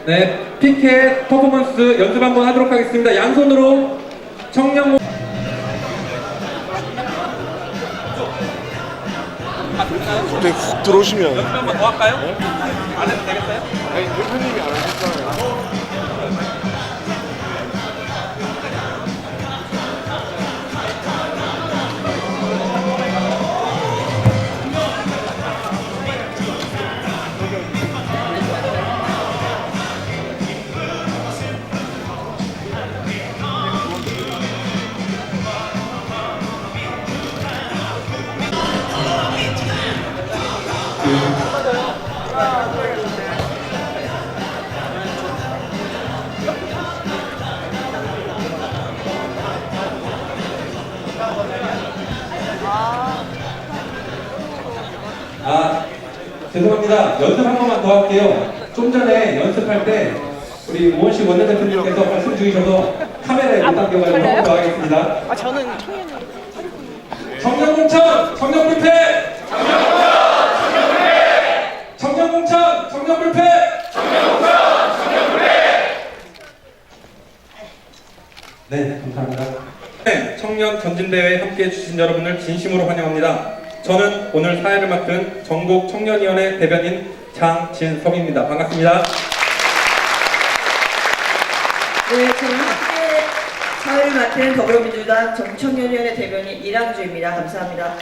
네, 피켓 퍼포먼스 연습 한번 하도록 하겠습니다. 양손으로 청년 갑자기 훅 들어오시면 연습 한번 더 할까요? 안 해도 되겠어요? 아니 대표님이 안 하셨잖아요. 아, 죄송합니다. 연습 한 번만 더 할게요. 좀 전에 연습할 때 우리 우원식 원내대표님께서 말씀 중이셔서 카메라에 못 담겨가지고 한 번 더 하겠습니다. 아 저는 청년이요. 청년공천, 청년불패! 청년공천, 청년불패! 네, 감사합니다. 네, 청년 전진대회에 함께해 주신 여러분을 진심으로 환영합니다. 저는 오늘 사회를 맡은 전국 청년위원회 대변인 장진섭입니다. 반갑습니다. 네, 저는 함께 사회를 맡은 더불어민주당 정청년위원회 대변인 이랑주입니다. 감사합니다.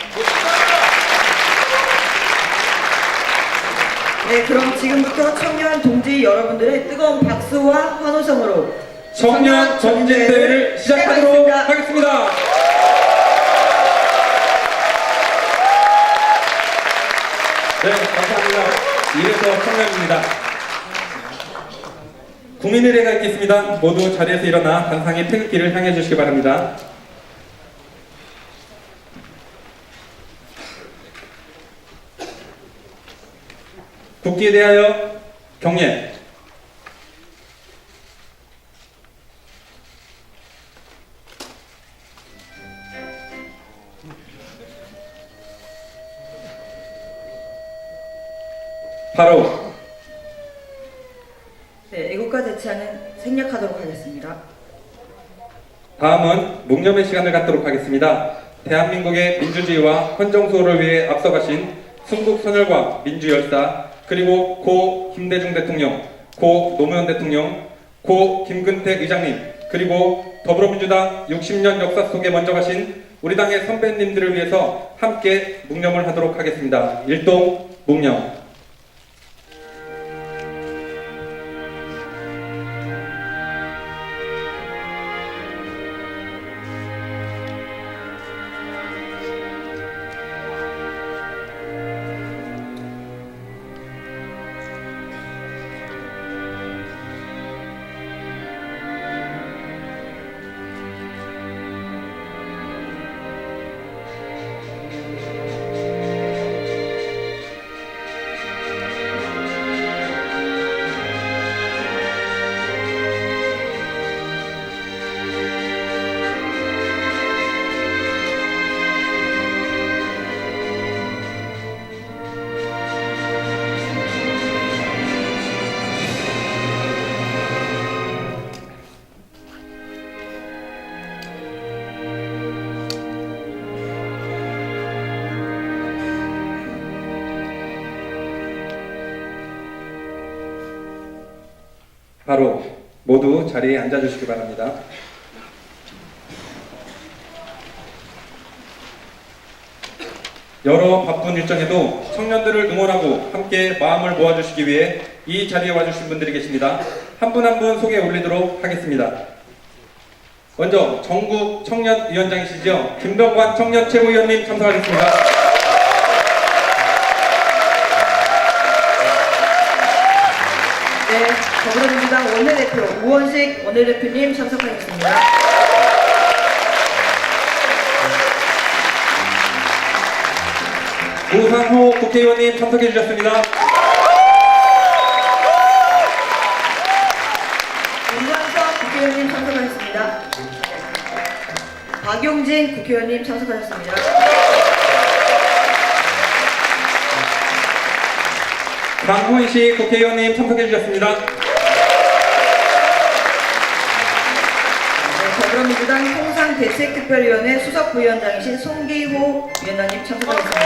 네, 그럼 지금부터 청년 동지 여러분들의 뜨거운 박수와 환호성으로 청년 전진대회를 시작하도록 하겠습니다. 네, 감사합니다. 이래서 청년입니다. 국민의례가 있겠습니다. 모두 자리에서 일어나 단상의 태극기를 향해 주시기 바랍니다. 국기에 대하여 경례. 바로 네, 애국가 제치하는 생략하도록 하겠습니다. 다음은 묵념의 시간을 갖도록 하겠습니다. 대한민국의 민주주의와 헌정수호를 위해 앞서가신 순국선열과 민주열사, 그리고 고 김대중 대통령, 고 노무현 대통령, 고 김근태 의장님, 그리고 더불어민주당 60년 역사 속에 먼저 가신 우리 당의 선배님들을 위해서 함께 묵념을 하도록 하겠습니다. 일동 묵념. 바로 모두 자리에 앉아주시기 바랍니다. 여러 바쁜 일정에도 청년들을 응원하고 함께 마음을 모아주시기 위해 이 자리에 와주신 분들이 계십니다. 한 분 한 분 소개 올리도록 하겠습니다. 먼저 전국 청년위원장이시죠. 김병관 청년 최고위원님 참석하셨습니다. 네, 더불어민주당 원내대표 우원식 원내대표님 참석하겠습니다. 우상호 국회의원님 참석해 주셨습니다. 윤관석 국회의원님 참석하셨습니다. 박용진 국회의원님 참석하셨습니다. 강훈식 국회의원님 참석해 주셨습니다. 더불어민주당 통상대책특별위원회 수석부위원장이신 송기호 위원장님 참석하겠습니다.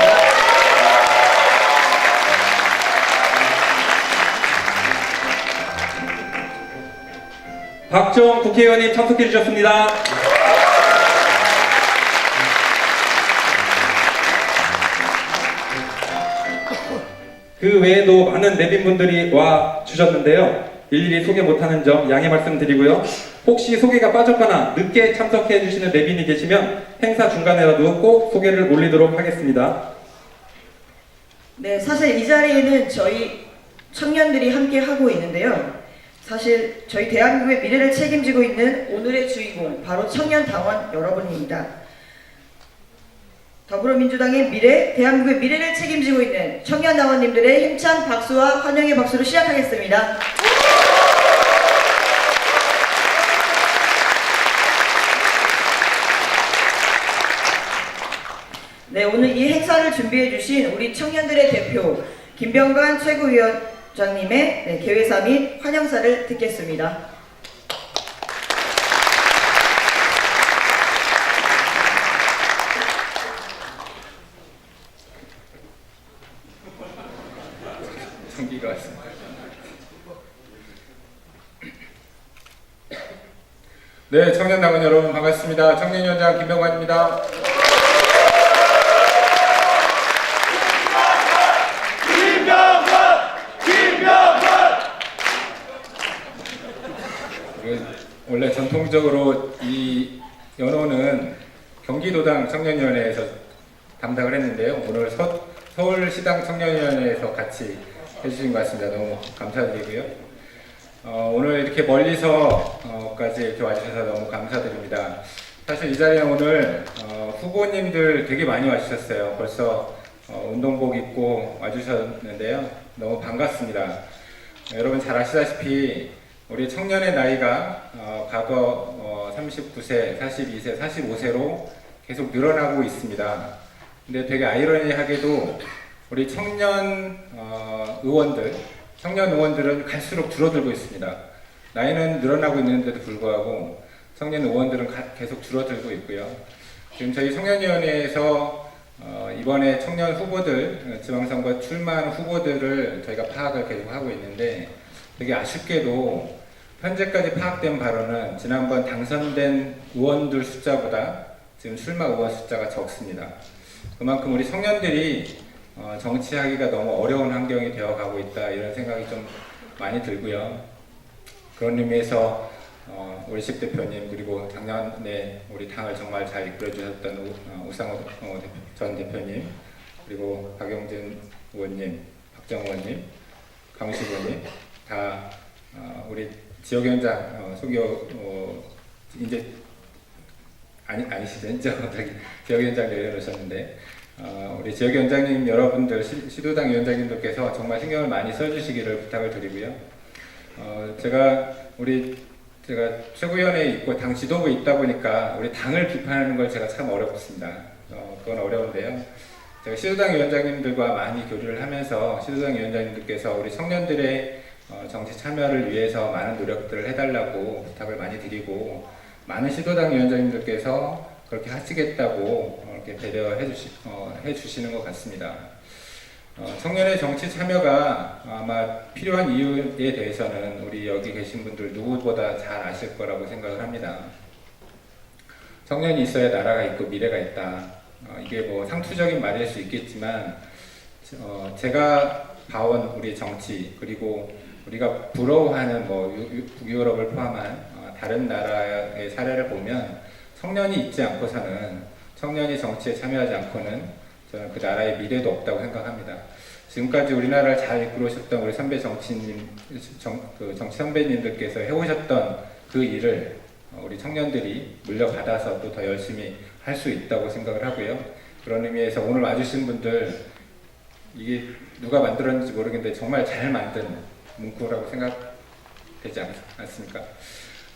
박정 국회의원님 참석해 주셨습니다. 그 외에도 많은 내빈분들이 와 주셨는데요. 일일이 소개 못하는 점 양해 말씀드리고요. 혹시 소개가 빠졌거나 늦게 참석해 주시는 내빈이 계시면 행사 중간에라도 꼭 소개를 올리도록 하겠습니다. 네, 사실 이 자리에는 저희 청년들이 함께 하고 있는데요. 사실 저희 대한민국의 미래를 책임지고 있는 오늘의 주인공 바로 청년 당원 여러분입니다. 더불어민주당의 미래, 대한민국의 미래를 책임지고 있는 청년 당원님들의 힘찬 박수와 환영의 박수로 시작하겠습니다. 네, 오늘 이 행사를 준비해 주신 우리 청년들의 대표 김병관 최고위원장님의 개회사 및 환영사를 듣겠습니다. 성기가 왔습니다. 네, 청년당원 여러분 반갑습니다. 청년위원장 김병관입니다. 원래 전통적으로 이 연호는 경기도당 청년위원회에서 담당을 했는데요. 오늘 서울시당 청년위원회에서 같이 해주신 것 같습니다. 너무 감사드리고요. 오늘 이렇게 멀리서까지 이렇게 와주셔서 너무 감사드립니다. 사실 이 자리에 오늘 후보님들 되게 많이 와주셨어요. 벌써 운동복 입고 와주셨는데요. 너무 반갑습니다. 여러분 잘 아시다시피 우리 청년의 나이가 과거 39세, 42세, 45세로 계속 늘어나고 있습니다. 근데 되게 아이러니하게도 우리 청년 의원들은 갈수록 줄어들고 있습니다. 나이는 늘어나고 있는데도 불구하고 청년 의원들은 계속 줄어들고 있고요. 지금 저희 청년위원회에서 이번에 청년 후보들, 지방선거 출마한 후보들을 저희가 파악을 계속 하고 있는데 되게 아쉽게도 현재까지 파악된 바로는 지난번 당선된 의원들 숫자보다 지금 출마 의원 숫자가 적습니다. 그만큼 우리 청년들이 정치하기가 너무 어려운 환경이 되어가고 있다 이런 생각이 좀 많이 들고요. 그런 의미에서 우리 식 대표님 그리고 작년에 우리 당을 정말 잘 이끌어 주셨던 우상호 전 대표님 그리고 박영진 의원님, 박정 의원님, 강우식 의원님 다 우리 지역위원장 이제 아니시죠? 지역위원장 내려놓으셨는데 우리 지역위원장님 여러분들 시도당 위원장님들께서 정말 신경을 많이 써주시기를 부탁을 드리고요. 제가 최고위원회에 있고 당 지도부에 있다 보니까 우리 당을 비판하는 걸 제가 참 어렵습니다. 그건 어려운데요. 제가 시도당 위원장님들과 많이 교류를 하면서 시도당 위원장님들께서 우리 청년들의 정치 참여를 위해서 많은 노력들을 해달라고 부탁을 많이 드리고 많은 시도당 위원장님들께서 그렇게 하시겠다고 이렇게 배려해 주시는 것 같습니다. 청년의 정치 참여가 아마 필요한 이유에 대해서는 우리 여기 계신 분들 누구보다 잘 아실 거라고 생각을 합니다. 청년이 있어야 나라가 있고 미래가 있다. 이게 뭐 상투적인 말일 수 있겠지만 제가 봐온 우리 정치 그리고 우리가 부러워하는 뭐 북유럽을 포함한 다른 나라의 사례를 보면 청년이 있지 않고서는 청년이 정치에 참여하지 않고는 저는 그 나라의 미래도 없다고 생각합니다. 지금까지 우리나라를 잘 이끌어오셨던 우리 선배 정치 선배님들께서 해오셨던 그 일을 우리 청년들이 물려받아서 또 더 열심히 할 수 있다고 생각을 하고요. 그런 의미에서 오늘 와주신 분들 이게 누가 만들었는지 모르겠는데 정말 잘 만든 문구라고 생각되지 않습니까?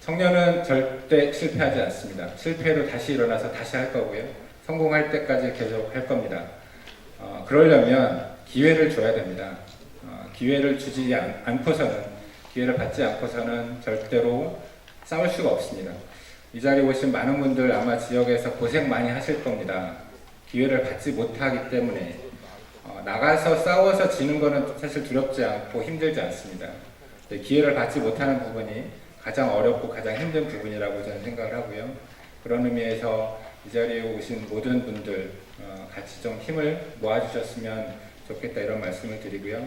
청년은 절대 실패하지 않습니다. 실패해도 다시 일어나서 다시 할 거고요. 성공할 때까지 계속 할 겁니다. 그러려면 기회를 줘야 됩니다. 기회를 주지 않고서는, 기회를 받지 않고서는 절대로 싸울 수가 없습니다. 이 자리에 오신 많은 분들 아마 지역에서 고생 많이 하실 겁니다. 기회를 받지 못하기 때문에 나가서 싸워서 지는 거는 사실 두렵지 않고 힘들지 않습니다. 기회를 받지 못하는 부분이 가장 어렵고 가장 힘든 부분이라고 저는 생각을 하고요. 그런 의미에서 이 자리에 오신 모든 분들 같이 좀 힘을 모아주셨으면 좋겠다 이런 말씀을 드리고요.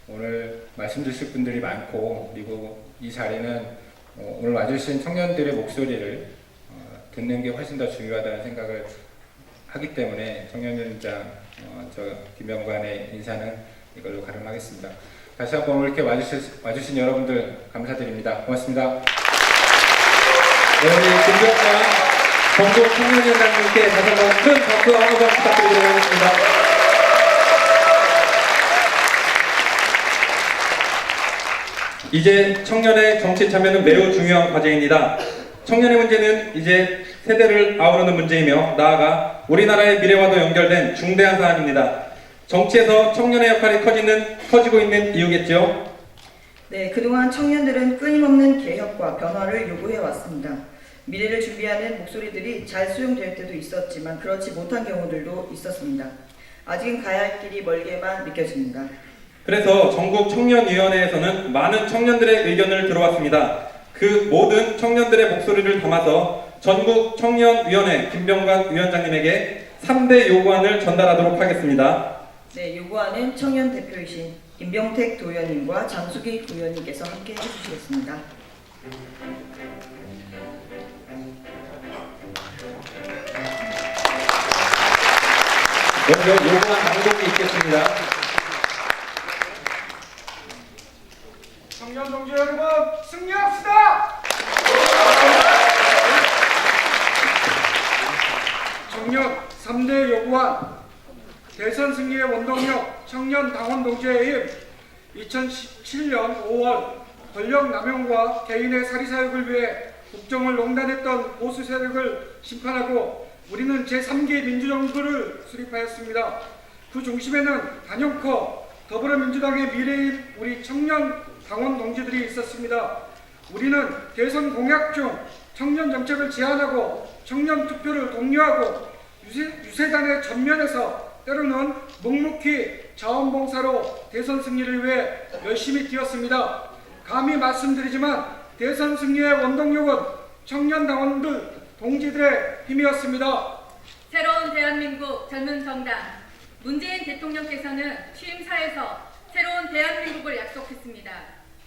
오늘 말씀 주실 분들이 많고 그리고 이 자리는 오늘 와주신 청년들의 목소리를 듣는 게 훨씬 더 중요하다는 생각을 하기 때문에 청년위원장 저 김병관의 인사는 이걸로 가름하겠습니다. 다시 한번 오늘 이렇게 와주신 여러분들 감사드립니다. 고맙습니다. 네, 우리 김병관 전국 청년위원장님께 다시 한번 큰 박수 한번 부탁드리도록 하겠습니다. 이제 청년의 정치 참여는 매우 중요한 과제입니다. 청년의 문제는 이제 세대를 아우르는 문제이며 나아가 우리나라의 미래와도 연결된 중대한 사안입니다. 정치에서 청년의 역할이 커지고 있는 이유겠죠? 네, 그동안 청년들은 끊임없는 개혁과 변화를 요구해 왔습니다. 미래를 준비하는 목소리들이 잘 수용될 때도 있었지만 그렇지 못한 경우들도 있었습니다. 아직은 가야 할 길이 멀게만 느껴집니다. 그래서 전국 청년위원회에서는 많은 청년들의 의견을 들어왔습니다. 그 모든 청년들의 목소리를 담아서 전국 청년위원회 김병관 위원장님에게 3대 요구안을 전달하도록 하겠습니다. 네, 요구안은 청년 대표이신 임병택 도의원님과 장수기 의원님께서 함께 해주시겠습니다. 먼저 요구안 낭독이 있겠습니다. 청년 동지 여러분, 승리합시다! 청년 3대 요구안, 대선 승리의 원동력, 청년 당원 동지의 힘. 2017년 5월 권력 남용과 개인의 사리사욕을 위해 국정을 농단했던 보수 세력을 심판하고 우리는 제3기 민주정부를 수립하였습니다. 그 중심에는 단연코 더불어민주당의 미래인 우리 청년 당원 동지들이 있었습니다. 우리는 대선 공약 중 청년 정책을 제안하고 청년 투표를 독려하고 유세단의 전면에서 때로는 묵묵히 자원봉사로 대선 승리를 위해 열심히 뛰었습니다. 감히 말씀드리지만 대선 승리의 원동력은 청년 당원들 동지들의 힘이었습니다. 새로운 대한민국 젊은 정당 문재인 대통령께서는 취임사에서 새로운 대한민국을 약속했습니다.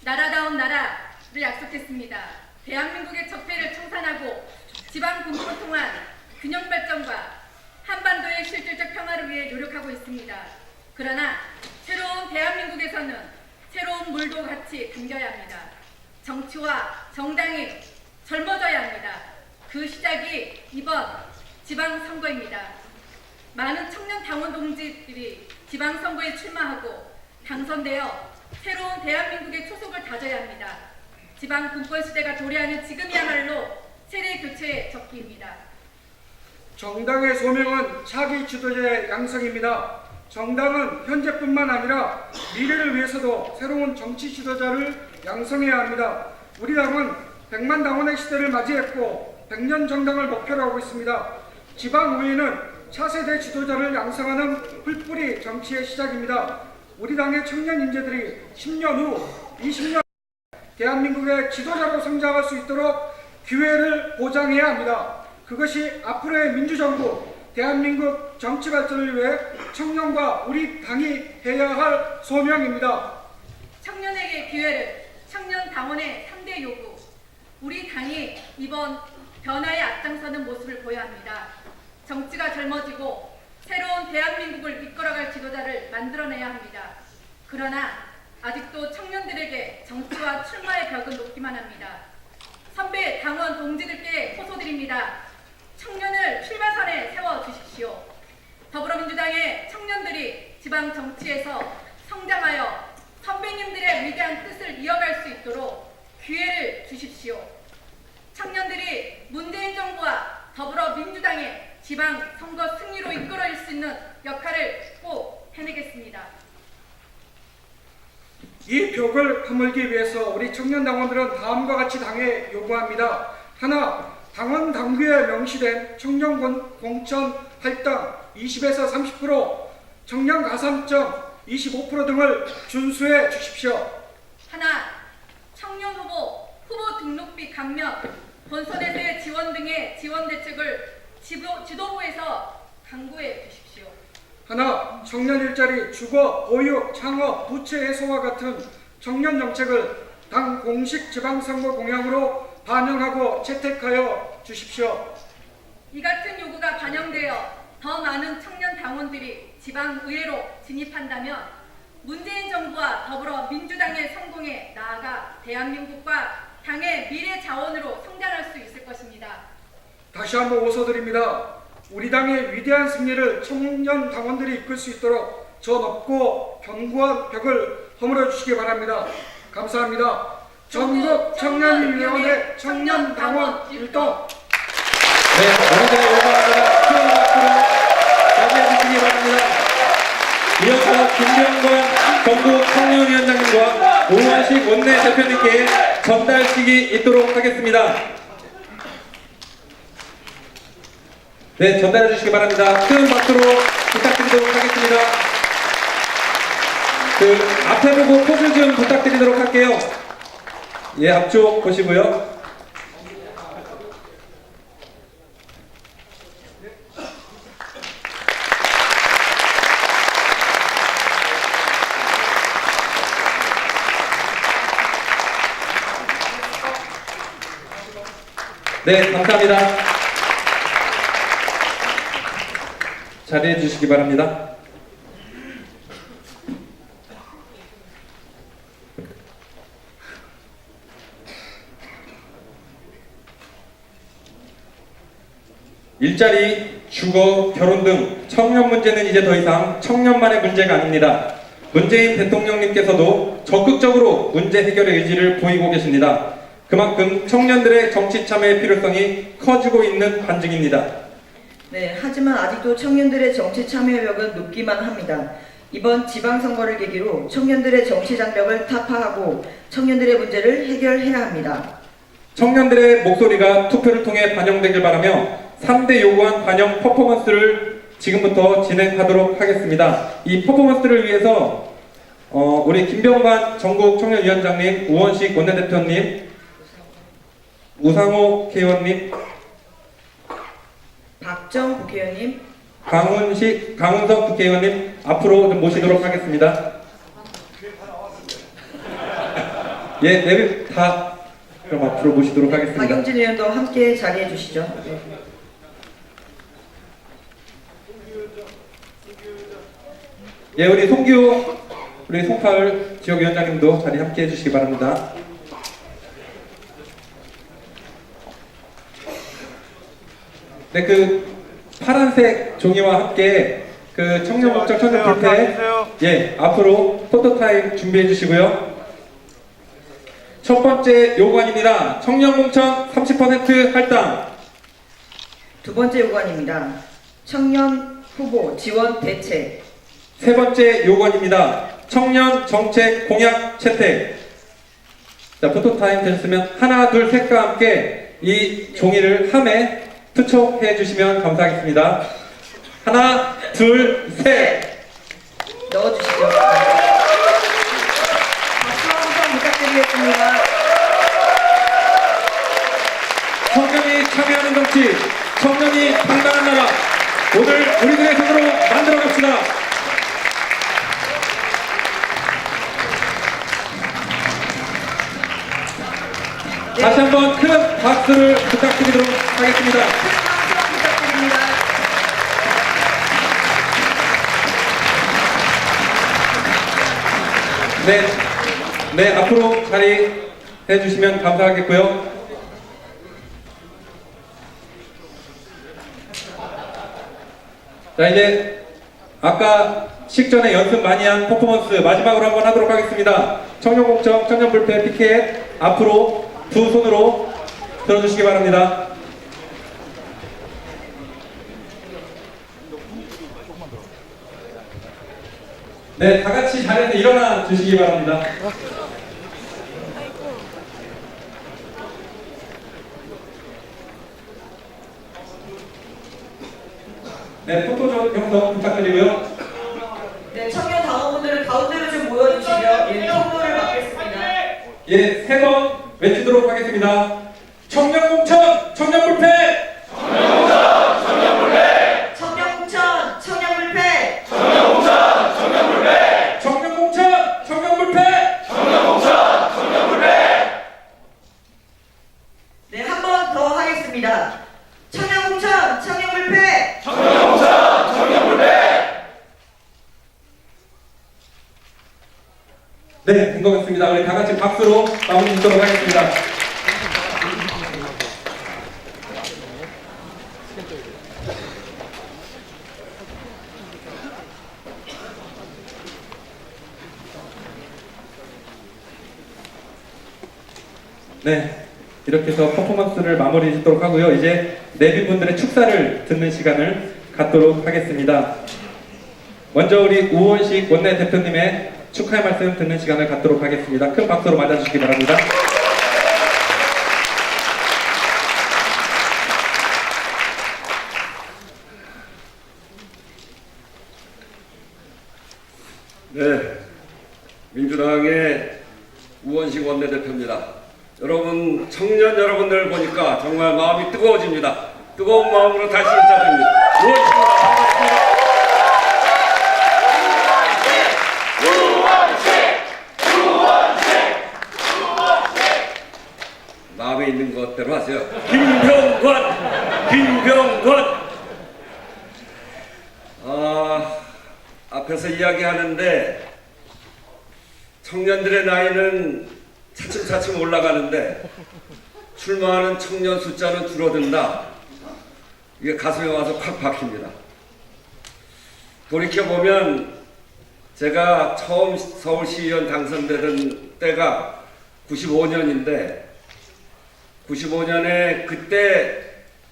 나라다운 나라를 약속했습니다. 대한민국의 적폐를 청산하고 지방 분권을 통한 균형 발전과 한반도의 실질적 평화를 위해 노력하고 있습니다. 그러나 새로운 대한민국에서는 새로운 물도 같이 담겨야 합니다. 정치와 정당이 젊어져야 합니다. 그 시작이 이번 지방선거입니다. 많은 청년 당원 동지들이 지방선거에 출마하고 당선되어 새로운 대한민국의 초석을 다져야 합니다. 지방 분권 시대가 도래하는 지금이야말로 세대 교체의 적기입니다. 정당의 소명은 차기 지도자의 양성입니다. 정당은 현재뿐만 아니라 미래를 위해서도 새로운 정치 지도자를 양성해야 합니다. 우리 당은 100만 당원의 시대를 맞이했고 100년 정당을 목표로 하고 있습니다. 지방의회는 차세대 지도자를 양성하는 풀뿌리 정치의 시작입니다. 우리 당의 청년 인재들이 10년 후, 20년 대한민국의 지도자로 성장할 수 있도록 기회를 보장해야 합니다. 그것이 앞으로의 민주정부, 대한민국 정치 발전을 위해 청년과 우리 당이 해야 할 소명입니다. 청년에게 기회를, 청년 당원의 3대 요구. 우리 당이 이번 변화에 앞장서는 모습을 보여야 합니다. 정치가 젊어지고 새로운 대한민국을 이끌어갈 지도자를 만들어내야 합니다. 그러나 아직도 청년들에게 정치와 출마의 벽은 높기만 합니다. 선배 당원 동지들께 호소드립니다. 청년을 출마선에 세워주십시오. 더불어민주당의 청년들이 지방 정치에서 성장하여 선배님들의 위대한 뜻을 이어갈 수 있도록 기회를 주십시오. 청년들이 문재인 정부와 더불어민주당의 지방 선거 승리로 이끌어낼 수 있는 역할을 꼭 해내겠습니다. 이 벽을 허물기 위해서 우리 청년 당원들은 다음과 같이 당에 요구합니다. 하나, 당원 당규에 명시된 청년 공천 할당 20에서 30%, 청년 가산점 25% 등을 준수해 주십시오. 하나, 청년 후보 등록비 감면, 본선에서의 지원 등의 지원 대책을 지도부에서 강구해 주십시오. 하나, 청년 일자리, 주거, 보육, 창업, 부채 해소와 같은 청년 정책을 당 공식 지방선거 공약으로 반영하고 채택하여 주십시오. 이 같은 요구가 반영되어 더 많은 청년 당원들이 지방의회로 진입한다면 문재인 정부와 더불어 민주당의 성공에 나아가 대한민국과 당의 미래 자원으로 성장할 수 있을 것입니다. 다시 한번 호소드립니다. 우리 당의 위대한 승리를 청년 당원들이 이끌 수 있도록 저 높고 견고한 벽을 허물어 주시기 바랍니다. 감사합니다. 전국 청년위원회 청년당원 일동. 네, 오늘의 요구합니다. 큰 박수로 맞이해 주시기 바랍니다. 이어서 김병관 전국 청년위원장님과 오원식 원내대표님께 전달식이 있도록 하겠습니다. 네, 전달해 주시기 바랍니다. 큰 박수로 부탁드리도록 하겠습니다. 앞에 보고 포즈 좀 부탁드리도록 할게요. 예, 앞쪽 보시고요. 네, 감사합니다. 자리해 주시기 바랍니다. 일자리, 주거, 결혼 등 청년 문제는 이제 더 이상 청년만의 문제가 아닙니다. 문재인 대통령님께서도 적극적으로 문제 해결의 의지를 보이고 계십니다. 그만큼 청년들의 정치 참여의 필요성이 커지고 있는 반증입니다. 네, 하지만 아직도 청년들의 정치 참여력은 높기만 합니다. 이번 지방선거를 계기로 청년들의 정치 장벽을 타파하고 청년들의 문제를 해결해야 합니다. 청년들의 목소리가 투표를 통해 반영되길 바라며 3대 요구안 반영 퍼포먼스를 지금부터 진행하도록 하겠습니다. 이 퍼포먼스를 위해서 우리 김병관 전국 청년위원장님, 우원식 원내대표님, 우상호 국회의원님, 박정 국회의원님, 강훈석 국회의원님 앞으로 좀 모시도록 하겠습니다. 예, 네, 다 그럼 앞으로 모시도록 하겠습니다. 박영진 의원도 함께 자리해 주시죠. 네. 예, 우리 우리 송파을 지역위원장님도 자리 함께 해주시기 바랍니다. 네, 파란색 종이와 함께 청년 목적 청년 불패 앞으로 포토타임 준비해 주시고요. 첫 번째 요구안입니다. 청년 공천 30% 할당. 두 번째 요구안입니다. 청년 후보 지원 대책. 세 번째 요구안입니다. 청년 정책 공약 채택. 자, 포토타임 되셨으면 하나, 둘, 셋과 함께 이 종이를 함에 투척해 주시면 감사하겠습니다. 하나, 둘, 셋. 넣어주시죠. 박수 한번 부탁드리겠습니다. 청년이 참여하는 정치, 청년이 당당한 나라. 오늘 우리들의 손으로 만들어 갑시다. 다시 한번 큰 박수를 부탁드리도록 하겠습니다. 부탁드립니다. 네, 앞으로 자리 해주시면 감사하겠고요. 자, 이제 아까 식전에 연습 많이 한 퍼포먼스 마지막으로 한번 하도록 하겠습니다. 청년공청, 청년불패 피켓 앞으로 두 손으로 들어주시기 바랍니다. 네, 다 같이 자리에서 일어나 주시기 바랍니다. 네, 포토존 형성 부탁드리고요. 네, 청년 당원분들은 가운데로 좀 모여주시면 예, 통로를 막겠습니다. 예, 3번 외치도록 하겠습니다. 청년 공천, 청년 불패! 청년 공천, 청년 불패! 청년 공천, 청년 불패! 네, 한 번 더 하겠습니다. 청년 공천, 청년 불패! 네, 된 것 같습니다. 우리 다 같이 박수로 마무리 짓도록 하겠습니다. 네, 이렇게 해서 퍼포먼스를 마무리 짓도록 하고요. 이제 내빈분들의 축사를 듣는 시간을 갖도록 하겠습니다. 먼저 우리 우원식 원내대표님의 축하의 말씀 듣는 시간을 갖도록 하겠습니다. 큰 박수로 맞아주시기 바랍니다. 네, 민주당의 우원식 원내대표입니다. 여러분, 청년 여러분들 보니까 정말 마음이 뜨거워집니다. 뜨거운 마음으로 다시 인사드립니다. 우원식입니다. 반갑습니다. 마음에 있는 것대로 하세요. 김병관. 앞에서 이야기하는데 청년들의 나이는 차츰차츰 올라가는데 출마하는 청년 숫자는 줄어든다. 이게 가슴에 와서 콱 박힙니다. 돌이켜보면 제가 처음 서울시의원 당선되던 때가 95년인데 95년에 그때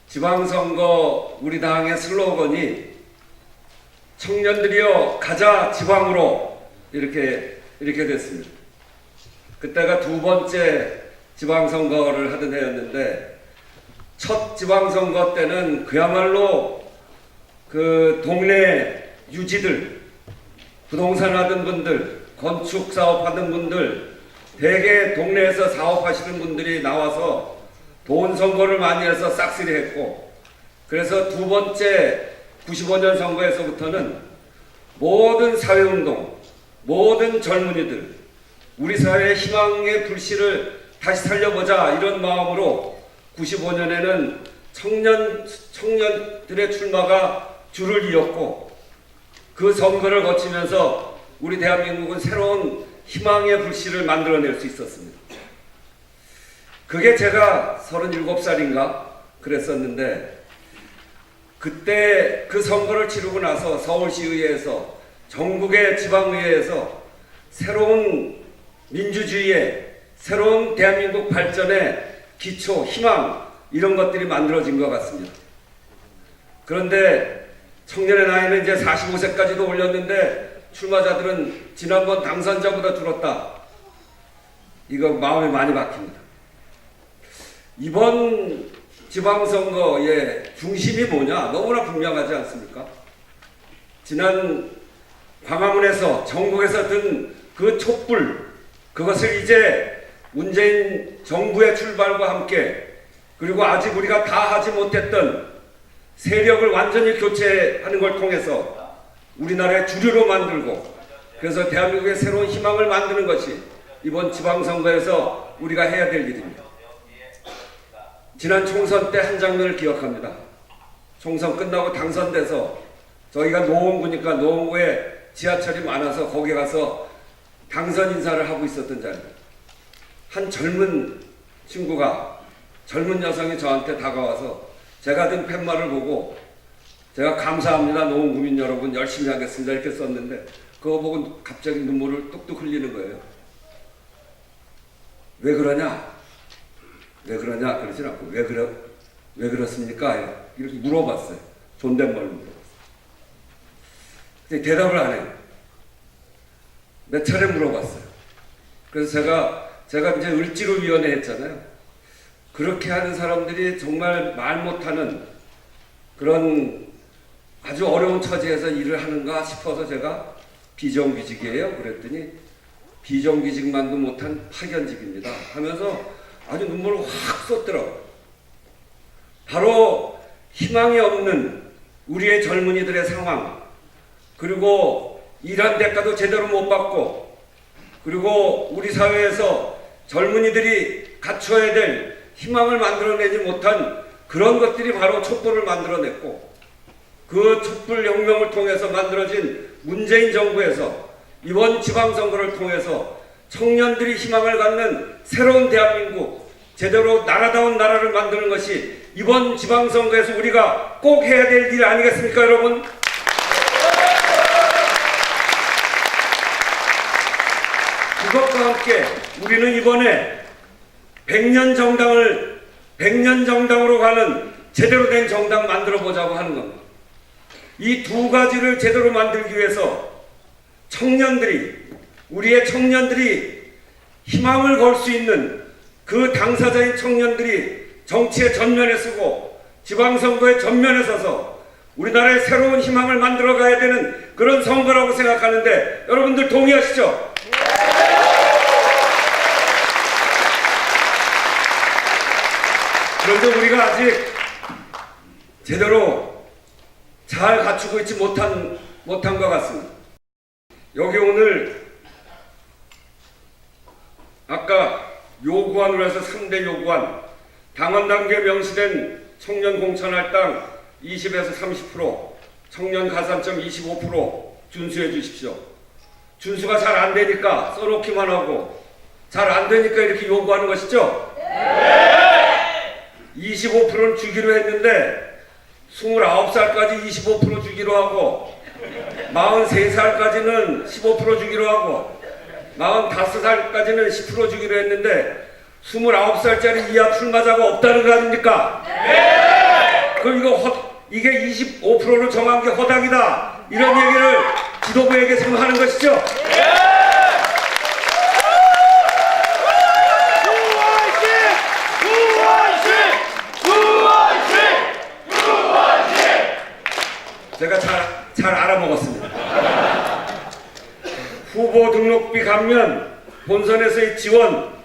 지방선거 우리 당의 슬로건이 청년들이여 가자 지방으로 이렇게 됐습니다. 그때가 두 번째 지방선거를 하던 해였는데 첫 지방선거 때는 그야말로 그 동네 유지들, 부동산 하던 분들, 건축 사업 하던 분들, 대개 동네에서 사업하시는 분들이 나와서 돈 선거를 많이 해서 싹쓸이 했고, 그래서 두 번째 95년 선거에서부터는 모든 사회운동, 모든 젊은이들, 우리 사회의 희망의 불씨를 다시 살려보자 이런 마음으로 95년에는 청년들의 출마가 줄을 이었고, 그 선거를 거치면서 우리 대한민국은 새로운 희망의 불씨를 만들어낼 수 있었습니다. 그게 제가 37살인가 그랬었는데, 그때 그 선거를 치르고 나서 서울시의회에서, 전국의 지방의회에서 새로운 민주주의의, 새로운 대한민국 발전의 기초, 희망, 이런 것들이 만들어진 것 같습니다. 그런데 청년의 나이는 이제 45세까지도 올렸는데 출마자들은 지난번 당선자보다 줄었다. 이거 마음에 많이 박힙니다. 이번 지방선거의 중심이 뭐냐? 너무나 분명하지 않습니까? 지난 광화문에서, 전국에서 든 그 촛불, 그것을 이제 문재인 정부의 출발과 함께, 그리고 아직 우리가 다 하지 못했던 세력을 완전히 교체하는 걸 통해서 우리나라의 주류로 만들고, 그래서 대한민국의 새로운 희망을 만드는 것이 이번 지방선거에서 우리가 해야 될 일입니다. 지난 총선 때 한 장면을 기억합니다. 총선 끝나고 당선돼서 저희가 노원구니까 노원구에 지하철이 많아서 거기 가서 당선 인사를 하고 있었던 자리입니다. 한 젊은 친구가, 젊은 여성이 저한테 다가와서 제가 든 팻말을 보고, 제가 감사합니다 노원구민 여러분 열심히 하겠습니다 이렇게 썼는데, 그거 보고 갑자기 눈물을 뚝뚝 흘리는 거예요. 왜 그러냐 그러진 않고, 왜 그렇습니까? 이렇게 물어봤어요. 존댓말로 물어봤어요. 근데 대답을 안 해요. 몇 차례 물어봤어요. 그래서 제가 이제 을지로위원회 했잖아요. 그렇게 하는 사람들이 정말 말 못하는 그런 아주 어려운 처지에서 일을 하는가 싶어서 제가 비정규직이에요. 그랬더니 비정규직만도 못한 파견직입니다 하면서 아주 눈물을 확 쏟더라고요. 바로 희망이 없는 우리의 젊은이들의 상황, 그리고 일한 대가도 제대로 못 받고, 그리고 우리 사회에서 젊은이들이 갖춰야 될 희망을 만들어내지 못한 그런 것들이 바로 촛불을 만들어냈고, 그 촛불혁명을 통해서 만들어진 문재인 정부에서 이번 지방선거를 통해서 청년들이 희망을 갖는 새로운 대한민국, 제대로 나라다운 나라를 만드는 것이 이번 지방선거에서 우리가 꼭 해야 될 일 아니겠습니까, 여러분? 그것과 함께 우리는 이번에 100년 정당으로 가는 제대로 된 정당 만들어 보자고 하는 겁니다. 이 두 가지를 제대로 만들기 위해서 우리의 청년들이 희망을 걸 수 있는 그 당사자인 청년들이 정치의 전면에 서고 지방선거의 전면에 서서 우리나라의 새로운 희망을 만들어 가야 되는 그런 선거라고 생각하는데 여러분들 동의하시죠? 그런데 우리가 아직 제대로 잘 갖추고 있지 못한 것 같습니다. 여기 오늘 아까 요구안으로 해서 3대 요구안, 당원 단계에 명시된 청년 공천 할당 20에서 30%, 청년 가산점 25% 준수해 주십시오. 준수가 잘 안 되니까 써놓기만 하고 잘 안 되니까 이렇게 요구하는 것이죠? 네! 25%는 주기로 했는데 29살까지 25% 주기로 하고 43살까지는 15% 주기로 하고 45살까지는 10% 주기로 했는데 29살짜리 이하 출마자가 없다는 거 아닙니까? 네! 그럼 이게 25%로 정한 게 허당이다, 이런 얘기를 지도부에게 지금 하는 것이죠? 네! 제가 잘 알아먹었습니다. 후보 등록비 감면, 본선에서의 지원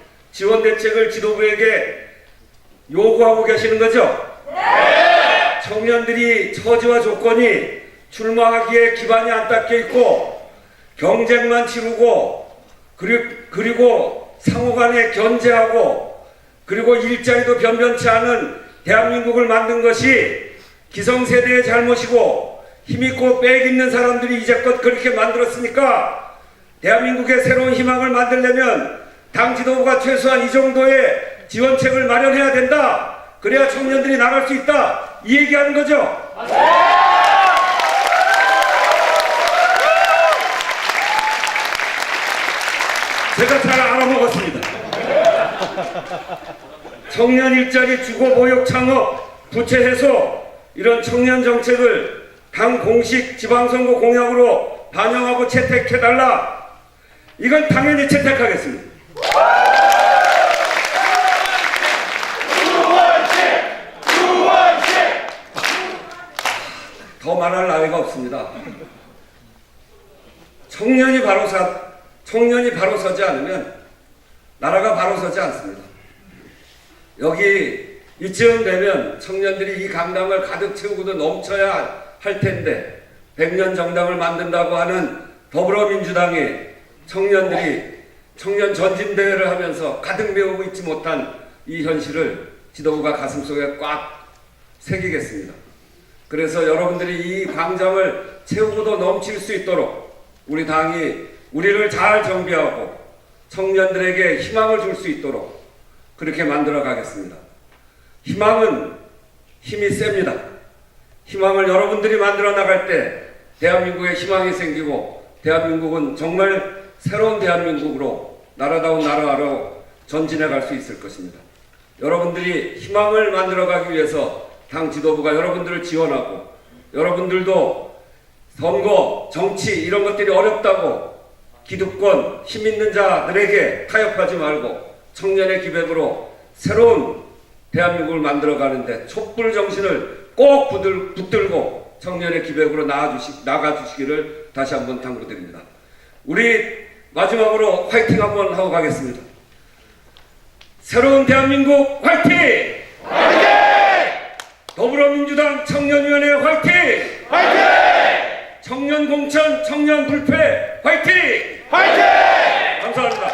대책을 지도부에게 요구하고 계시는 거죠? 네! 청년들이 처지와 조건이 출마하기에 기반이 안 닦여 있고 경쟁만 치르고 그리고 상호간에 견제하고 그리고 일자리도 변변치 않은 대한민국을 만든 것이 기성세대의 잘못이고 힘있고 빽 있는 사람들이 이제껏 그렇게 만들었으니까 대한민국의 새로운 희망을 만들려면 당 지도부가 최소한 이 정도의 지원책을 마련해야 된다. 그래야 청년들이 나갈 수 있다. 이 얘기하는 거죠. 제가 잘 알아먹었습니다. 청년 일자리 주거 보육 창업 부채 해소, 이런 청년 정책을 당 공식 지방선거 공약으로 반영하고 채택해달라. 이건 당연히 채택하겠습니다. 더 말할 나위가 없습니다. 청년이 바로 서지 않으면 나라가 바로 서지 않습니다. 여기 이쯤 되면 청년들이 이 강당을 가득 채우고도 넘쳐야 할 텐데 100년 정당을 만든다고 하는 더불어민주당이 청년 전진대회를 하면서 가득 메우고 있지 못한 이 현실을 지도부가 가슴속에 꽉 새기겠습니다. 그래서 여러분들이 이 광장을 채우고도 넘칠 수 있도록 우리 당이 우리를 잘 정비하고 청년들에게 희망을 줄 수 있도록 그렇게 만들어 가겠습니다. 희망은 힘이 셉니다. 희망을 여러분들이 만들어 나갈 때 대한민국에 희망이 생기고 대한민국은 정말 새로운 대한민국으로 나라다운 나라로 전진해 갈 수 있을 것입니다. 여러분들이 희망을 만들어 가기 위해서 당 지도부가 여러분들을 지원하고, 여러분들도 선거, 정치 이런 것들이 어렵다고 기득권, 힘 있는 자들에게 타협하지 말고 청년의 기백으로 새로운 대한민국을 만들어 가는데 촛불 정신을 꼭 붙들고 청년의 기백으로 나가주시기를 다시 한번 당부드립니다. 우리 마지막으로 화이팅 한번 하고 가겠습니다. 새로운 대한민국 화이팅! 화이팅! 더불어민주당 청년위원회 화이팅! 화이팅! 청년공천, 청년불패 화이팅! 화이팅! 감사합니다.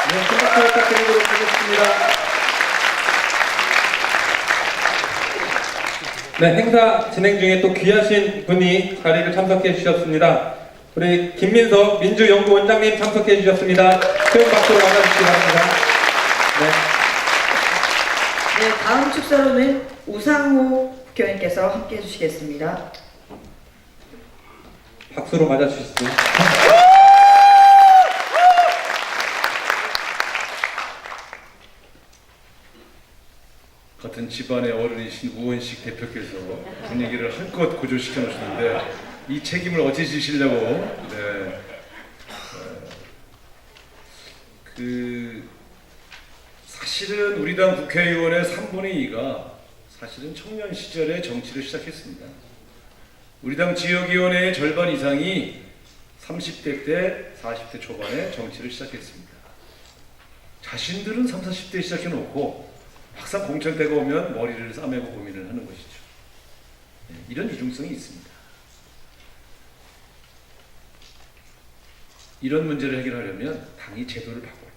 네, 큰 박수 부탁드리도록 하겠습니다. 네, 행사 진행 중에 또 귀하신 분이 자리를 참석해 주셨습니다. 우리 김민석 민주연구원장님 참석해 주셨습니다. 큰 박수로 맞아주시기 바랍니다. 네. 네, 다음 축사로는 우상호 국회의원님께서 함께해 주시겠습니다. 박수로 맞아주시죠. 같은 집안의 어른이신 우원식 대표께서 분위기를 한껏 고조시켜 놓으셨는데 이 책임을 어찌 지시려고 네. 사실은 우리 당 국회의원의 3분의 2가 사실은 청년 시절에 정치를 시작했습니다. 우리 당 지역위원회의 절반 이상이 30대 때 40대 초반에 정치를 시작했습니다. 자신들은 30, 40대에 시작해놓고 막상 공천 때가 오면 머리를 싸매고 고민을 하는 것이죠. 네, 이런 이중성이 있습니다. 이런 문제를 해결하려면 당이 제도를 바꿔야 돼요.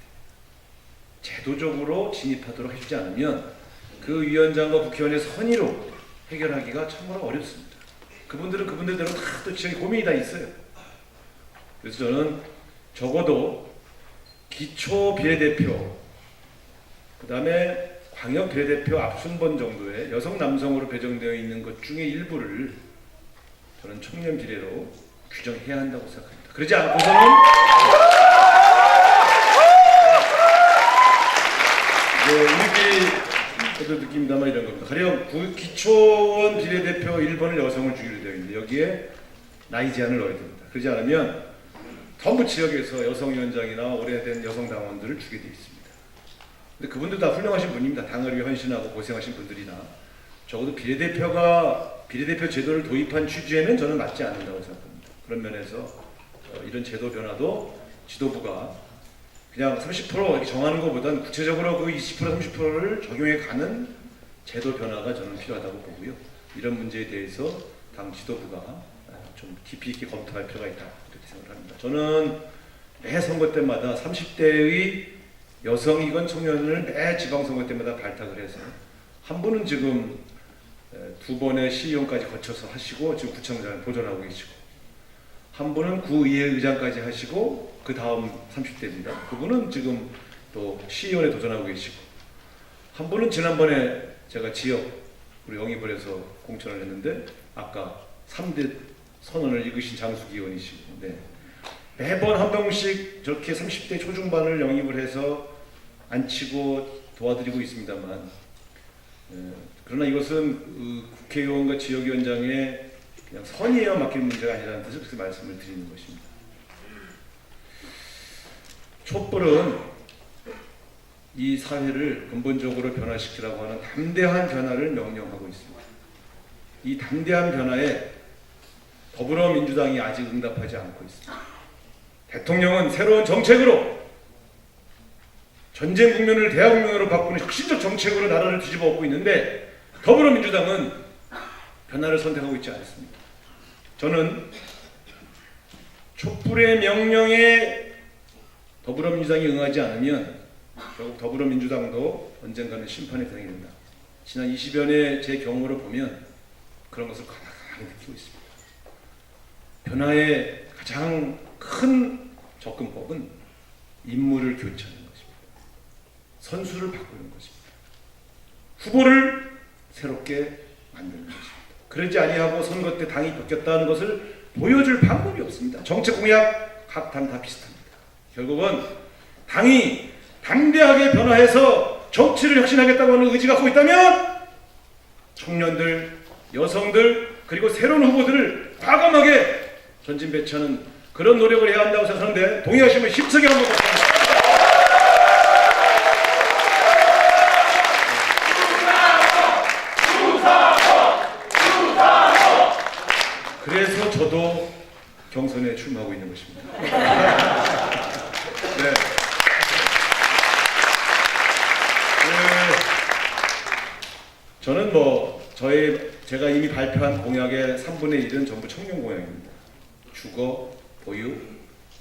제도적으로 진입하도록 해주지 않으면 그 위원장과 국회의원의 선의로 해결하기가 참으로 어렵습니다. 그분들은 그분들대로 다 또 지역에 고민이 다 있어요. 그래서 저는 적어도 기초 비례대표, 그 다음에 광역 비례대표 앞순번 정도의 여성 남성으로 배정되어 있는 것 중에 일부를 저는 청년 비례로 규정해야 한다고 생각합니다. 그러지 않고서는 우리끼리 느낌이다만 이런 겁니다. 가령 기초원 비례대표 1번을 여성을 주기로 되어 있는데 여기에 나이 제한을 넣어야 됩니다. 그러지 않으면 전부 지역에서 여성위원장이나 오래된 여성 당원들을 주게 되어 있습니다. 근데 그분들 다 훌륭하신 분입니다. 당을 위해 헌신하고 고생하신 분들이나 적어도 비례대표 제도를 도입한 취지에는 저는 맞지 않는다고 생각합니다. 그런 면에서 이런 제도 변화도 지도부가 그냥 30% 이렇게 정하는 것보다는 구체적으로 그 20% 30%를 적용해 가는 제도 변화가 저는 필요하다고 보고요. 이런 문제에 대해서 당 지도부가 좀 깊이 있게 검토할 필요가 있다 이렇게 생각을 합니다. 저는 매 선거 때마다 30대의 여성이건 청년을 매 지방선거 때마다 발탁을 해서 한 분은 지금 2번의 시의원까지 거쳐서 하시고 지금 구청장을 보존하고 계시고 한 분은 구의회 의장까지 하시고 그 다음 30대입니다. 그분은 지금 또 시의원에 도전하고 계시고 한 분은 지난번에 제가 지역 우리 영입을 해서 공천을 했는데 아까 3대 선언을 읽으신 장수기 의원이시고 네. 매번 한 명씩 저렇게 30대 초중반을 영입을 해서 앉히고 도와드리고 있습니다만 그러나 이것은 국회의원과 지역위원장의 그냥 선의에 맡길 문제가 아니라는 뜻을 그렇게 말씀을 드리는 것입니다. 촛불은 이 사회를 근본적으로 변화시키라고 하는 담대한 변화를 명령하고 있습니다. 이 담대한 변화에 더불어민주당이 아직 응답하지 않고 있습니다. 대통령은 새로운 정책으로 전쟁 국면을 대화 국면으로 바꾸는 혁신적 정책으로 나라를 뒤집어 엎고 있는데 더불어민주당은 변화를 선택하고 있지 않습니다. 저는 촛불의 명령에 더불어민주당이 응하지 않으면 결국 더불어민주당도 언젠가는 심판에 당하게 된다. 지난 20여 년의 제 경험으로 보면 그런 것을 강하게 느끼고 있습니다. 변화의 가장 큰 접근법은 인물을 교체하는 것입니다. 선수를 바꾸는 것입니다. 후보를 새롭게 만드는 것입니다. 그러지 아니하고 선거 때 당이 바뀌었다는 것을 보여줄 방법이 없습니다. 정책 공약 각 당 다 비슷합니다. 결국은 당이 담대하게 변화해서 정치를 혁신하겠다고 하는 의지가 갖고 있다면 청년들, 여성들 그리고 새로운 후보들을 과감하게 전진 배치하는 그런 노력을 해야 한다고 생각하는데 동의하시면 힘차게 한번 부탁드립니다. 그래서 저도 경선에 출마하고 있는 것입니다. 네. 저는 제가 이미 발표한 공약의 3분의 1은 전부 청년 공약입니다. 주거, 보유,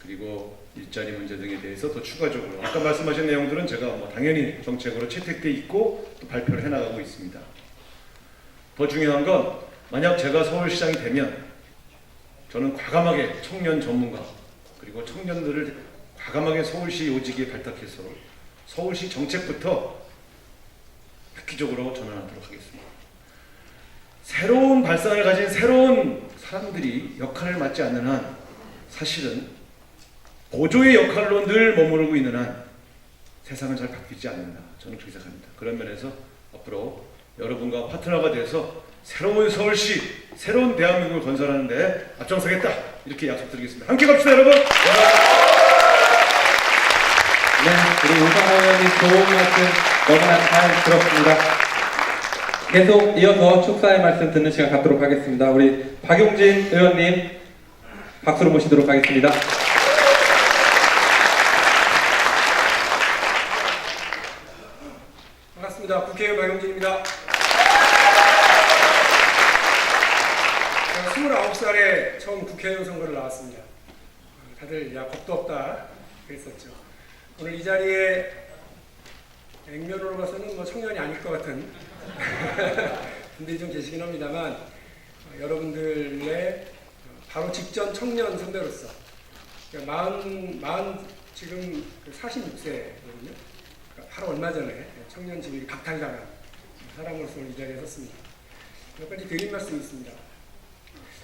그리고 일자리 문제 등에 대해서 더 추가적으로 아까 말씀하신 내용들은 제가 당연히 정책으로 채택돼 있고 또 발표를 해나가고 있습니다. 더 중요한 건 만약 제가 서울시장이 되면 저는 과감하게 청년 전문가 그리고 청년들을 과감하게 서울시 요직에 발탁해서 서울시 정책부터 획기적으로 전환하도록 하겠습니다. 새로운 발상을 가진 새로운 사람들이 역할을 맡지 않는 한 사실은 보조의 역할로 늘 머무르고 있는 한 세상은 잘 바뀌지 않는다. 저는 그렇게 생각합니다. 그런 면에서 앞으로 여러분과 파트너가 돼서 새로운 서울시, 새로운 대한민국을 건설하는 데 앞장서겠다. 이렇게 약속드리겠습니다. 함께 갑시다, 여러분! 네, 우리 우상호 의원님 좋은 말씀 너무나 잘 들었습니다. 계속 이어서 축사의 말씀 듣는 시간 갖도록 하겠습니다. 우리 박용진 의원님 박수로 모시도록 하겠습니다. 반갑습니다. 국회의원 박용진입니다. 제가 29살에 처음 국회의원 선거를 나왔습니다. 다들 야 겁도 없다 그랬었죠. 오늘 이 자리에 액면으로 봐서는 청년이 아닐 것 같은 분들이 좀 계시긴 합니다만 여러분들의 바로 직전 청년 선배로서 지금 46세거든요. 바로 얼마 전에 청년 지휘 박탈당한 사람으로서 오늘 이 자리에 섰습니다. 몇 가지 드릴 말씀이 있습니다.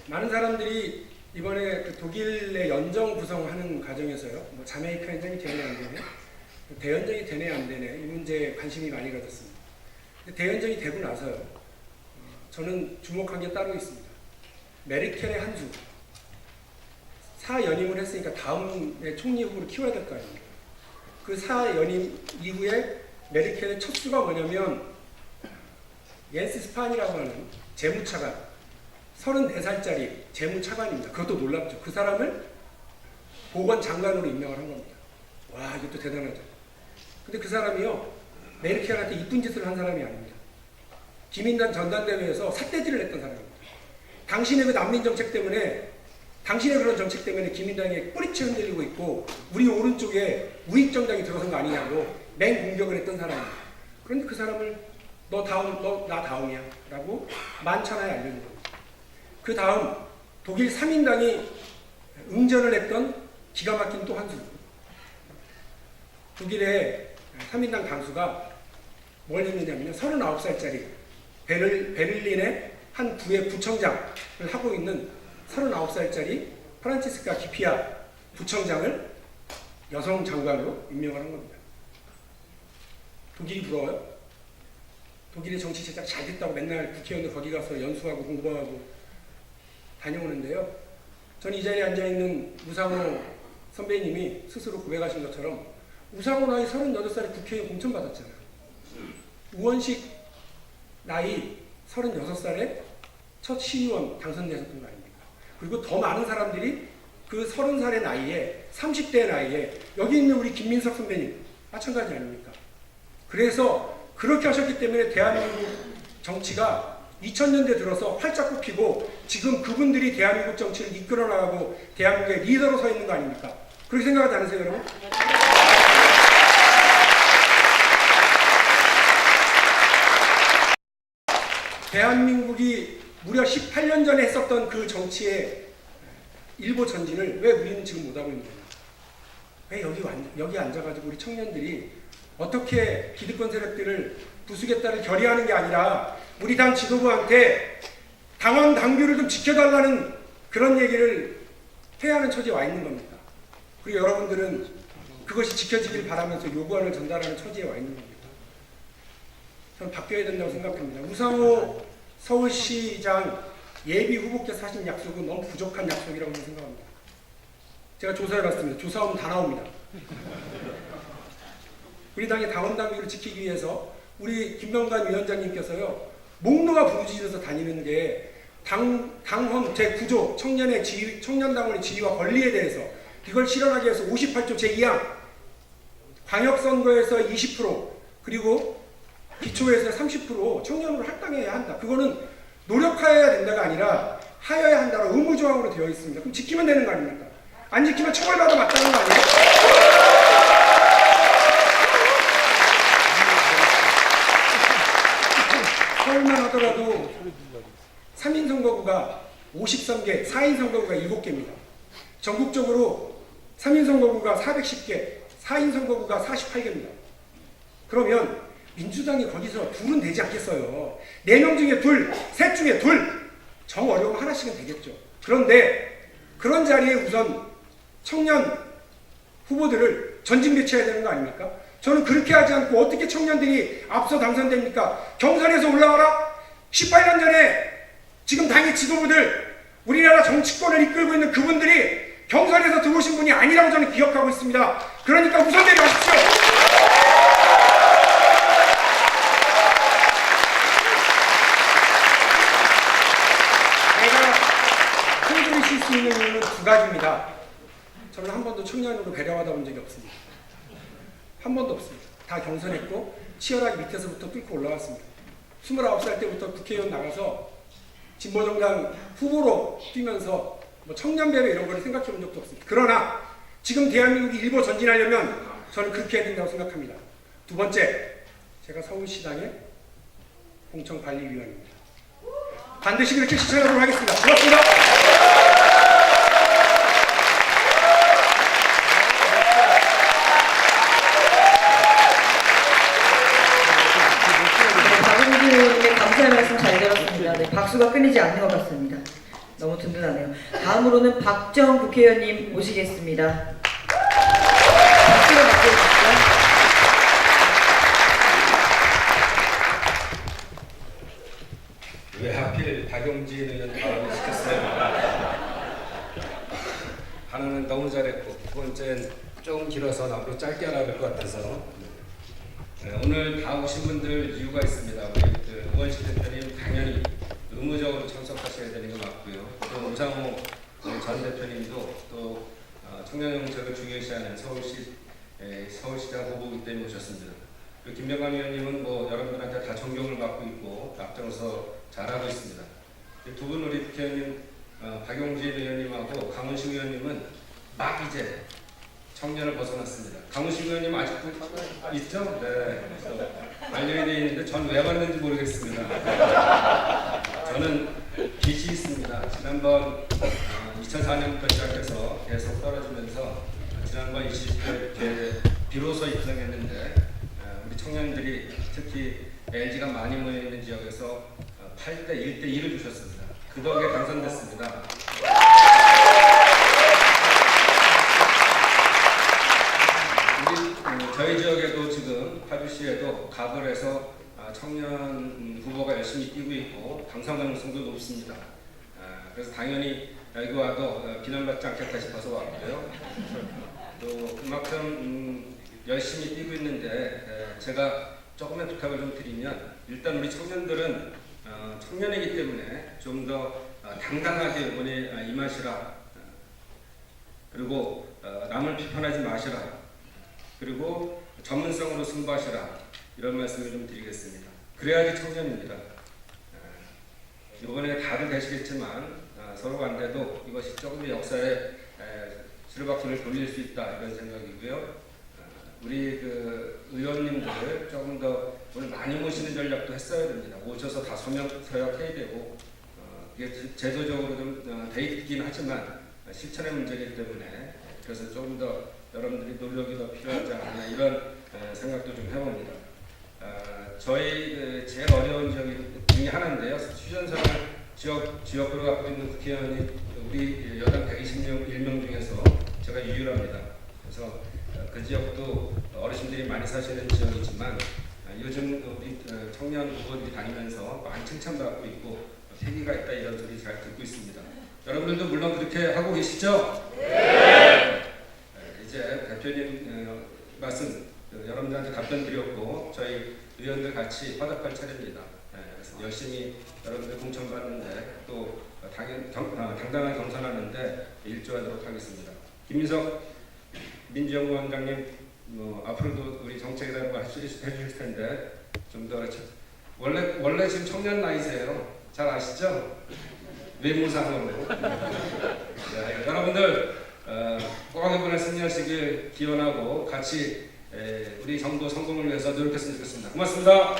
많은 사람들이 이번에 독일의 연정 구성하는 과정에서요, 자메이카 연정이 되네 안 되네, 대연정이 되네 안 되네, 이 문제에 관심이 많이 가졌습니다. 근데 대연정이 되고 나서요, 저는 주목한 게 따로 있습니다. 메르켈의 한 수, 4연임을 했으니까 다음에 총리 후보를 키워야 될 거 아닙니까? 그 4연임 이후에 메르켈의 첫 수가 뭐냐면 옌스 스판이라고 하는 재무차관, 34살짜리 재무차관입니다. 그것도 놀랍죠. 그 사람을 보건장관으로 임명을 한 겁니다. 와, 이것도 대단하죠. 근데 그 사람이요, 메르켈한테 이쁜 짓을 한 사람이 아닙니다. 기민단 전당대회에서 삿대질을 했던 사람입니다. 당신의 그 난민 정책 때문에, 당신의 그런 정책 때문에 기민당이 뿌리채 흔들리고 있고 우리 오른쪽에 우익정당이 들어선 거 아니냐고 맹공격을 했던 사람입니다. 그런데 그 사람을 너 나 다음이야 라고 만천하에 알려준 겁니다. 그 다음 독일 3인당이 응전을 했던 기가 막힌 또 한 수. 독일의 3인당 당수가 뭘 했느냐면요, 39살짜리 베를린의 한 구의 구청장을 하고 있는 39살짜리 프란치스카 기피아 부청장을 여성 장관으로 임명을 한 겁니다. 독일이 부러워요? 독일의 정치 제작 잘 됐다고 맨날 국회의원들 거기 가서 연수하고 공부하고 다녀오는데요. 저는 이 자리에 앉아있는 우상호 선배님이 스스로 고백하신 것처럼 우상호 나이 38살에 국회의원 공천받았잖아요. 우원식 나이 36살에 첫 시의원 당선되셨던 거 아닙니까? 그리고 더 많은 사람들이 그 30살의 나이에, 30대의 나이에, 여기 있는 우리 김민석 선배님 마찬가지 아닙니까? 그래서 그렇게 하셨기 때문에 대한민국 정치가 2000년대 들어서 활짝 꼽히고 지금 그분들이 대한민국 정치를 이끌어 나가고 대한민국의 리더로 서 있는 거 아닙니까? 그렇게 생각하지 않으세요, 여러분? 대한민국이 무려 18년 전에 했었던 그 정치의 일보 전진을 왜 우리는 지금 못하고 있는 거예요? 왜 여기 앉아가지고 우리 청년들이 어떻게 기득권 세력들을 부수겠다를 결의하는 게 아니라 우리 당 지도부한테 당원 당규를 좀 지켜달라는 그런 얘기를 해야 하는 처지에 와 있는 겁니다. 그리고 여러분들은 그것이 지켜지길 바라면서 요구안을 전달하는 처지에 와 있는 겁니다. 저는 바뀌어야 된다고 생각합니다. 우상호 서울시장 예비 후보께서 하신 약속은 너무 부족한 약속이라고 생각합니다. 제가 조사해봤습니다. 조사하면 다 나옵니다. 우리 당의 당원 당규를 지키기 위해서 우리 김병관 위원장님께서요, 목놓아 부르짖어서 다니는 게 당헌 제9조 청년의 지위, 청년당원의 지위와 권리에 대해서 이걸 실현하기 위해서 58조 제2항 광역선거에서 20% 그리고 기초에서 30% 청년으로 할당해야 한다. 그거는 노력하여야 된다가 아니라 하여야 한다로 의무조항으로 되어 있습니다. 그럼 지키면 되는 거 아닙니까? 안 지키면 처벌받아 맞다는 거 아니에요? 서울만 하더라도 3인 선거구가 53개, 4인 선거구가 7개입니다. 전국적으로 3인 선거구가 410개, 4인 선거구가 48개입니다. 그러면 민주당이 거기서 둘은 되지 않겠어요. 4명 중에 둘, 셋 중에 둘, 정 어려우면 하나씩은 되겠죠. 그런데 그런 자리에 우선 청년 후보들을 전진 배치해야 되는 거 아닙니까? 저는 그렇게 하지 않고 어떻게 청년들이 앞서 당선됩니까? 경선에서 올라와라? 18년 전에 지금 당의 지도부들, 우리나라 정치권을 이끌고 있는 그분들이 경선에서 들어오신 분이 아니라고 저는 기억하고 있습니다. 그러니까 우선 내려가십시오. 내가 큰소리 칠 수 있는 이유는 두 가지입니다. 저는 한 번도 청년으로 배려받아 본 적이 없습니다. 한 번도 없습니다. 다 경선했고 치열하게 밑에서부터 뚫고 올라왔습니다. 29살 때부터 국회의원 나가서 진보정당 후보로 뛰면서 뭐 청년배회 이런 걸 생각해 본 적도 없습니다. 그러나 지금 대한민국이 일보 전진하려면 저는 그렇게 해야 된다고 생각합니다. 두 번째, 제가 서울시당의 공청관리위원입니다. 반드시 그렇게 실천하도록 하겠습니다. 고맙습니다. 박용진 의원님의 감사의 말씀 잘 들었습니다. 네, 박수가 끊이지 않는 것 같습니다. 너무 든든하네요. 다음으로는 박정 국회의원님 모시겠습니다. 박수로 맞춰주시죠. 왜 하필 박용진 의원 발언을 시켰어요? 하나는 너무 잘했고 두 번째는 좀 길어서 나보고 짧게 하라 그럴 것 같아서 오늘 다 오신 분들 이유가 있습니다. 우리 우원식 대표님 당연히 의무적으로 참석하셔야 되는 거 맞고요. 또 우상호 전 대표님도 또 청년 정책을 중요시하는 서울시장 후보이기 때문에 오셨습니다. 그리고 김병관 의원님은 뭐 여러분들한테 다 존경을 받고 있고 앞장서 잘하고 있습니다. 두 분 우리 국회의원님 박용진 의원님하고 강훈식 의원님은 막 이제 청년을 벗어났습니다. 강훈식 의원님 아직도 있죠? 네. 관련이 되어 있는데 전 왜 왔는지 모르겠습니다. 저는 빚이 있습니다. 지난번 2004년부터 시작해서 계속 떨어지면서 지난번 20대 비로소 입당했는데 우리 청년들이 특히 LG가 많이 모여있는 지역에서 8대 1대 2를 주셨습니다. 그 덕에 당선됐습니다. 저희 지역에도 지금 파주시에도 갑을 해서 청년 후보가 열심히 뛰고 있고 당선 가능성도 높습니다. 그래서 당연히 여기 와도 비난받지 않겠다 싶어서 왔고요. 또 그만큼 열심히 뛰고 있는데 제가 조금의 부탁을 좀 드리면 일단 우리 청년들은 청년이기 때문에 좀 더 당당하게 이번에 임하시라. 그리고 남을 비판하지 마시라. 그리고 전문성으로 승부하시라. 이런 말씀을 좀 드리겠습니다. 그래야지 청년입니다. 이번에 다들 되시겠지만 서로가 안 돼도 이것이 조금의 역사에 수레바퀴를 돌릴 수 있다 이런 생각이고요. 우리 그 의원님들 조금 더 오늘 많이 모시는 전략도 했어야 됩니다. 오셔서 다 서약해야 되고 이게 제도적으로 좀 돼 있긴 하지만 실천의 문제이기 때문에 그래서 조금 더 여러분들이 노력이 더 필요하지 않나 이런 생각도 좀 해봅니다. 저희 제일 어려운 지역 중에 하나인데요. 휴전선을 지역구로 갖고 있는 국회의원이 우리 여당 121명 중에서 제가 유일합니다. 그래서 그 지역도 어르신들이 많이 사시는 지역이지만 요즘 우리 청년 후보들이 다니면서 많이 칭찬받고 있고 패기가 있다 이런 소리 잘 듣고 있습니다. 여러분들도 물론 그렇게 하고 계시죠? 네. 이제 대표님 말씀 여러분들한테 답변 드렸고 저희 의원들 같이 화답할 차례입니다. 열심히 여러분들 공천받는데 또 당당하게 경선하는데 일조하도록 하겠습니다. 김민석 민주연구원장님 앞으로도 우리 정책에 대한 해주실 텐데 좀 더 원래 지금 청년 나이세요. 잘 아시죠? 외모상으로. 네, 여러분들 꼭 이번에 승리하시길 기원하고 같이 우리 정도 성공을 위해서 노력했으면 좋겠습니다. 고맙습니다.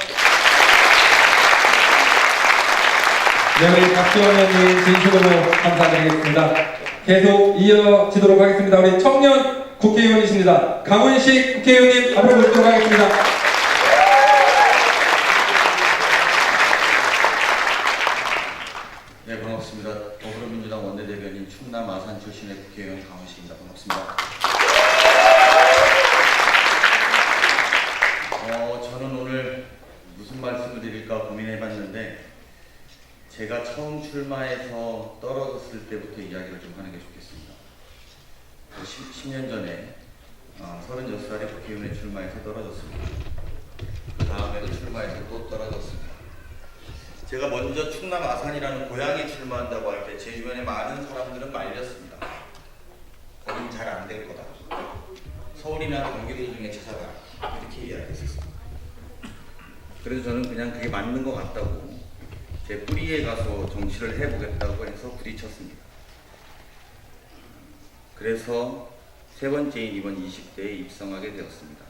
네, 우리 박지원 의원님 진심으로 감사드리겠습니다. 계속 이어지도록 하겠습니다. 우리 청년 국회의원이십니다. 강훈식 국회의원님 앞으로 모시도록 하겠습니다. 네, 반갑습니다. 더불어민주당 원내대변인 충남 아산 출신의 국회의원 강훈식입니다. 반갑습니다. 저는 오늘 무슨 말씀을 드릴까 고민해봤는데 제가 처음 출마해서 떨어졌을 때부터 이야기를 좀 하는 게 좋겠습니다. 10년 전에 36살에 국회의원에 출마해서 떨어졌습니다. 그 다음에도 출마해서 또 떨어졌습니다. 제가 먼저 충남 아산이라는 고향에 출마한다고 할 때 제 주변에 많은 사람들은 말렸습니다. 거긴 잘 안 될 거다. 서울이나 경기도 중에 찾아가. 이렇게 이야기했었습니다. 그래서 저는 그냥 그게 맞는 것 같다고 제 뿌리에 가서 정치를 해보겠다고 해서 부딪혔습니다. 그래서 세 번째인 이번 20대에 입성하게 되었습니다.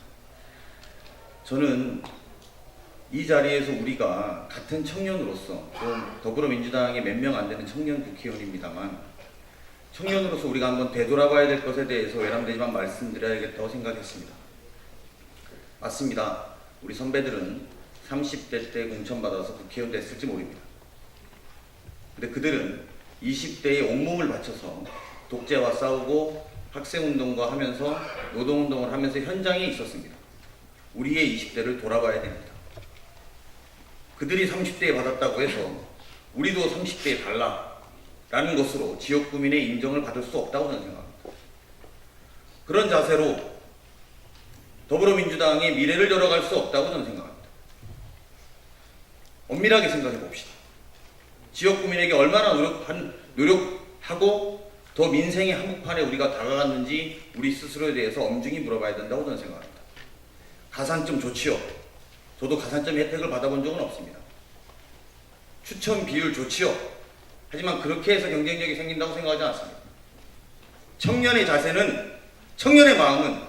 저는 이 자리에서 우리가 같은 청년으로서 좀 더불어민주당의 몇 명 안 되는 청년 국회의원입니다만 청년으로서 우리가 한번 되돌아봐야 될 것에 대해서 외람되지만 말씀드려야겠다고 생각했습니다. 맞습니다. 우리 선배들은 30대 때 공천받아서 국회의원 됐을지 모릅니다. 근데 그들은 20대에 온몸을 바쳐서 독재와 싸우고 학생운동과 하면서 노동운동을 하면서 현장에 있었습니다. 우리의 20대를 돌아봐야 됩니다. 그들이 30대에 받았다고 해서 우리도 30대에 달라라는 것으로 지역구민의 인정을 받을 수 없다고 저는 생각합니다. 그런 자세로 더불어민주당의 미래를 열어갈 수 없다고 저는 생각합니다. 엄밀하게 생각해 봅시다. 지역구민에게 얼마나 노력하고 더 민생의 한복판에 우리가 다가갔는지 우리 스스로에 대해서 엄중히 물어봐야 된다고 저는 생각합니다. 가산점 좋지요. 저도 가산점 혜택을 받아본 적은 없습니다. 추천 비율 좋지요. 하지만 그렇게 해서 경쟁력이 생긴다고 생각하지 않습니다. 청년의 자세는, 청년의 마음은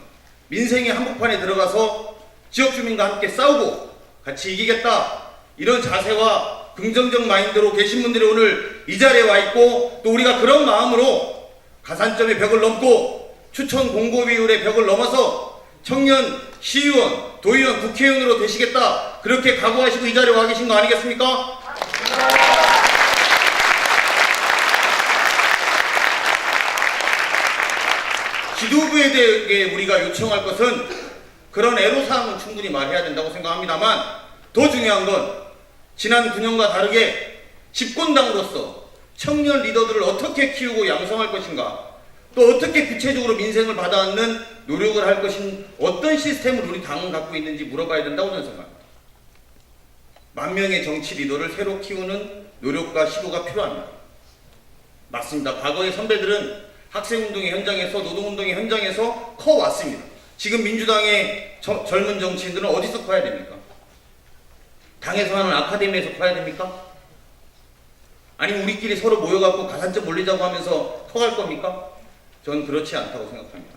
민생의 한복판에 들어가서 지역주민과 함께 싸우고 같이 이기겠다, 이런 자세와 긍정적 마인드로 계신 분들이 오늘 이 자리에 와 있고, 또 우리가 그런 마음으로 가산점의 벽을 넘고 추천 공고 비율의 벽을 넘어서 청년 시의원, 도의원, 국회의원으로 되시겠다, 그렇게 각오하시고 이 자리에 와 계신 거 아니겠습니까? 지도부에게 우리가 요청할 것은 그런 애로사항은 충분히 말해야 된다고 생각합니다만, 더 중요한 건 지난 9년과 다르게 집권당으로서 청년 리더들을 어떻게 키우고 양성할 것인가, 또 어떻게 구체적으로 민생을 받아안는 노력을 할 것인, 어떤 시스템을 우리 당은 갖고 있는지 물어봐야 된다고 저는 생각합니다. 만 명의 정치 리더를 새로 키우는 노력과 시도가 필요합니다. 맞습니다. 과거의 선배들은 학생운동의 현장에서, 노동운동의 현장에서 커왔습니다. 지금 민주당의 젊은 정치인들은 어디서 커야 됩니까? 당에서 하는 아카데미에서 커야 됩니까? 아니면 우리끼리 서로 모여갖고 가산점 올리자고 하면서 커갈 겁니까? 저는 그렇지 않다고 생각합니다.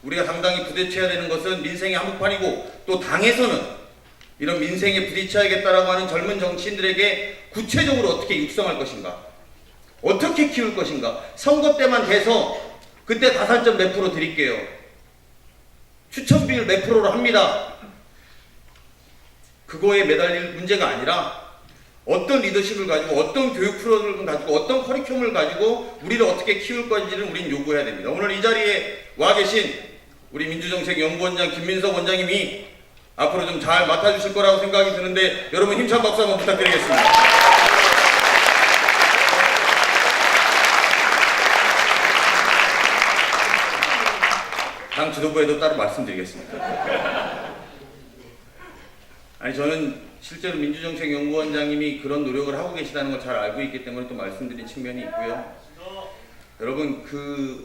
우리가 당당히 부딪혀야 되는 것은 민생의 한복판이고, 또 당에서는 이런 민생에 부딪혀야겠다라고 하는 젊은 정치인들에게 구체적으로 어떻게 육성할 것인가, 어떻게 키울 것인가. 선거 때만 돼서 그때 가산점 몇 프로 드릴게요, 추천 비율 몇 프로로 합니다, 그거에 매달릴 문제가 아니라 어떤 리더십을 가지고, 어떤 교육 프로그램을 가지고, 어떤 커리큘럼을 가지고 우리를 어떻게 키울 건지를 우리는 요구해야 됩니다. 오늘 이 자리에 와 계신 우리 민주정책연구원장 김민석 원장님이 앞으로 좀 잘 맡아주실 거라고 생각이 드는데, 여러분 힘찬 박수 한번 부탁드리겠습니다. 당 지도부에도 따로 말씀드리겠습니다. 아니, 저는 실제로 민주정책연구원장님이 그런 노력을 하고 계시다는 걸 잘 알고 있기 때문에 또 말씀드린 측면이 있고요. 여러분,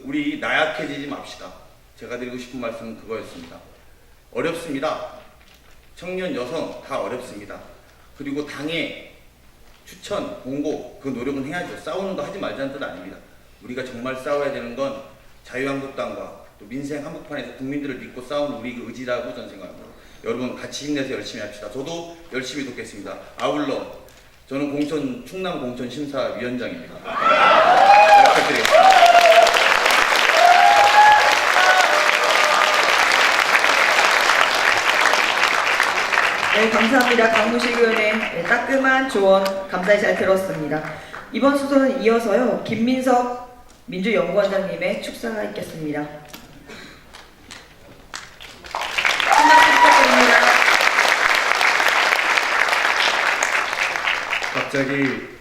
우리 나약해지지 맙시다. 제가 드리고 싶은 말씀은 그거였습니다. 어렵습니다. 청년, 여성 다 어렵습니다. 그리고 당의 추천, 공고 그 노력은 해야죠. 싸우는 거 하지 말자는 뜻 아닙니다. 우리가 정말 싸워야 되는 건 자유한국당과 또 민생 한복판에서 국민들을 믿고 싸우는 우리 그 의지라고 저는 생각합니다. 여러분 같이 힘내서 열심히 합시다. 저도 열심히 돕겠습니다. 아울러 저는 충남 공천 심사위원장입니다. 잘 부탁드리겠습니다. 네, 감사합니다. 강무식 의원의 따끔한 조언 감사히 잘 들었습니다. 이번 수소는 이어서요, 김민석 민주연구원장님의 축사가 있겠습니다. 한 말씀 부탁드립니다. 갑자기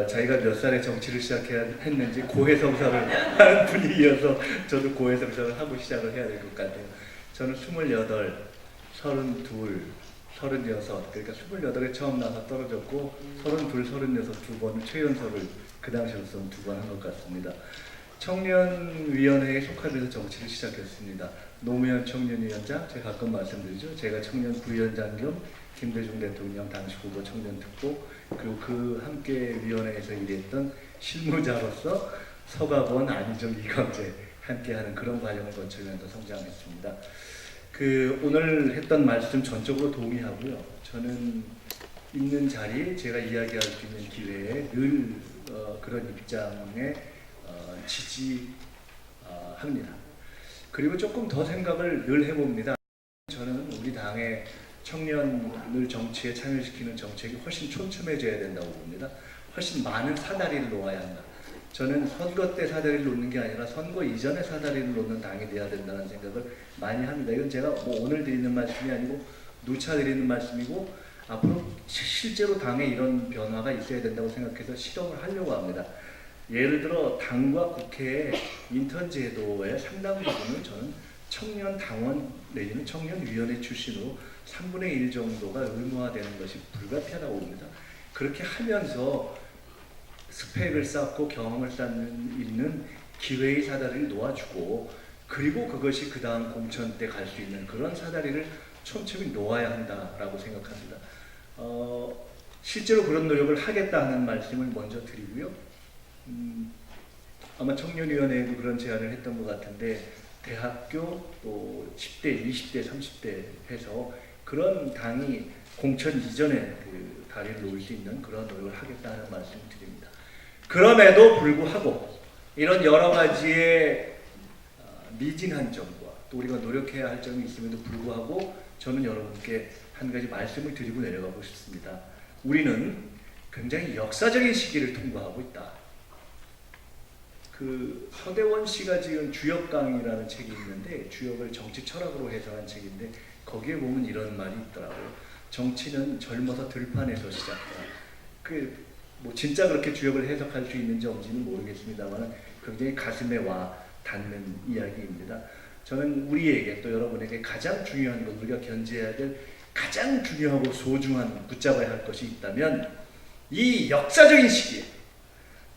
자기가 몇 살에 정치를 시작했는지 고해성사를 하는 분위기여서 저도 고해성사를 하고 시작을 해야 될 것 같아요. 저는 28, 32, 36, 그러니까 28에 처음 나서 떨어졌고 32, 36 두 번은 최연소를 그 당시로서는 2번 한 것 같습니다. 청년위원회에 속하면서 정치를 시작했습니다. 노무현 청년위원장, 제가 가끔 말씀드리죠. 제가 청년 부위원장 겸 김대중 대통령 당시 후보 청년특보, 그리고 그 함께 위원회에서 일했던 실무자로서 서가본, 안희정, 이광재 함께하는 그런 과정을 거치면서 성장했습니다. 오늘 했던 말씀 전적으로 동의하고요. 저는 있는 자리에 제가 이야기할 수 있는 기회에 늘 그런 입장에 지지합니다. 그리고 조금 더 생각을 늘 해봅니다. 저는 우리 당의 청년을 정치에 참여시키는 정책이 훨씬 촘촘해져야 된다고 봅니다. 훨씬 많은 사다리를 놓아야 한다. 저는 선거 때 사다리를 놓는 게 아니라 선거 이전에 사다리를 놓는 당이 돼야 된다는 생각을 많이 합니다. 이건 제가 오늘 드리는 말씀이 아니고 누차 드리는 말씀이고 앞으로 실제로 당에 이런 변화가 있어야 된다고 생각해서 실험을 하려고 합니다. 예를 들어 당과 국회의 인턴 제도의 상당 부분을 저는 청년 당원 내지는 청년위원회 출신으로 3분의 1 정도가 의무화되는 것이 불가피하다고 봅니다. 그렇게 하면서 스펙을 쌓고 경험을 쌓는 기회의 사다리를 놓아주고 그리고 그것이 그 다음 공천 때 갈 수 있는 그런 사다리를 촘촘히 놓아야 한다라고 생각합니다. 실제로 그런 노력을 하겠다 하는 말씀을 먼저 드리고요. 아마 청년위원회에도 그런 제안을 했던 것 같은데 대학교 또 10대, 20대, 30대 해서 그런 당이 공천 이전에 그 다리를 놓을 수 있는 그런 노력을 하겠다 하는 말씀을 드립니다. 그럼에도 불구하고 이런 여러 가지의 미진한 점과 또 우리가 노력해야 할 점이 있음에도 불구하고 저는 여러분께 한 가지 말씀을 드리고 내려가고 싶습니다. 우리는 굉장히 역사적인 시기를 통과하고 있다. 서대원 씨가 지은 주역강이라는 책이 있는데 주역을 정치 철학으로 해석한 책인데 거기에 보면 이런 말이 있더라고요. 정치는 젊어서 들판에서 시작한다. 진짜 그렇게 주역을 해석할 수 있는지 없는지는 모르겠습니다만 굉장히 가슴에 와 닿는 이야기입니다. 저는 우리에게 또 여러분에게 가장 중요한 것, 우리가 견제해야 될 가장 중요하고 소중한 붙잡아야 할 것이 있다면 이 역사적인 시기에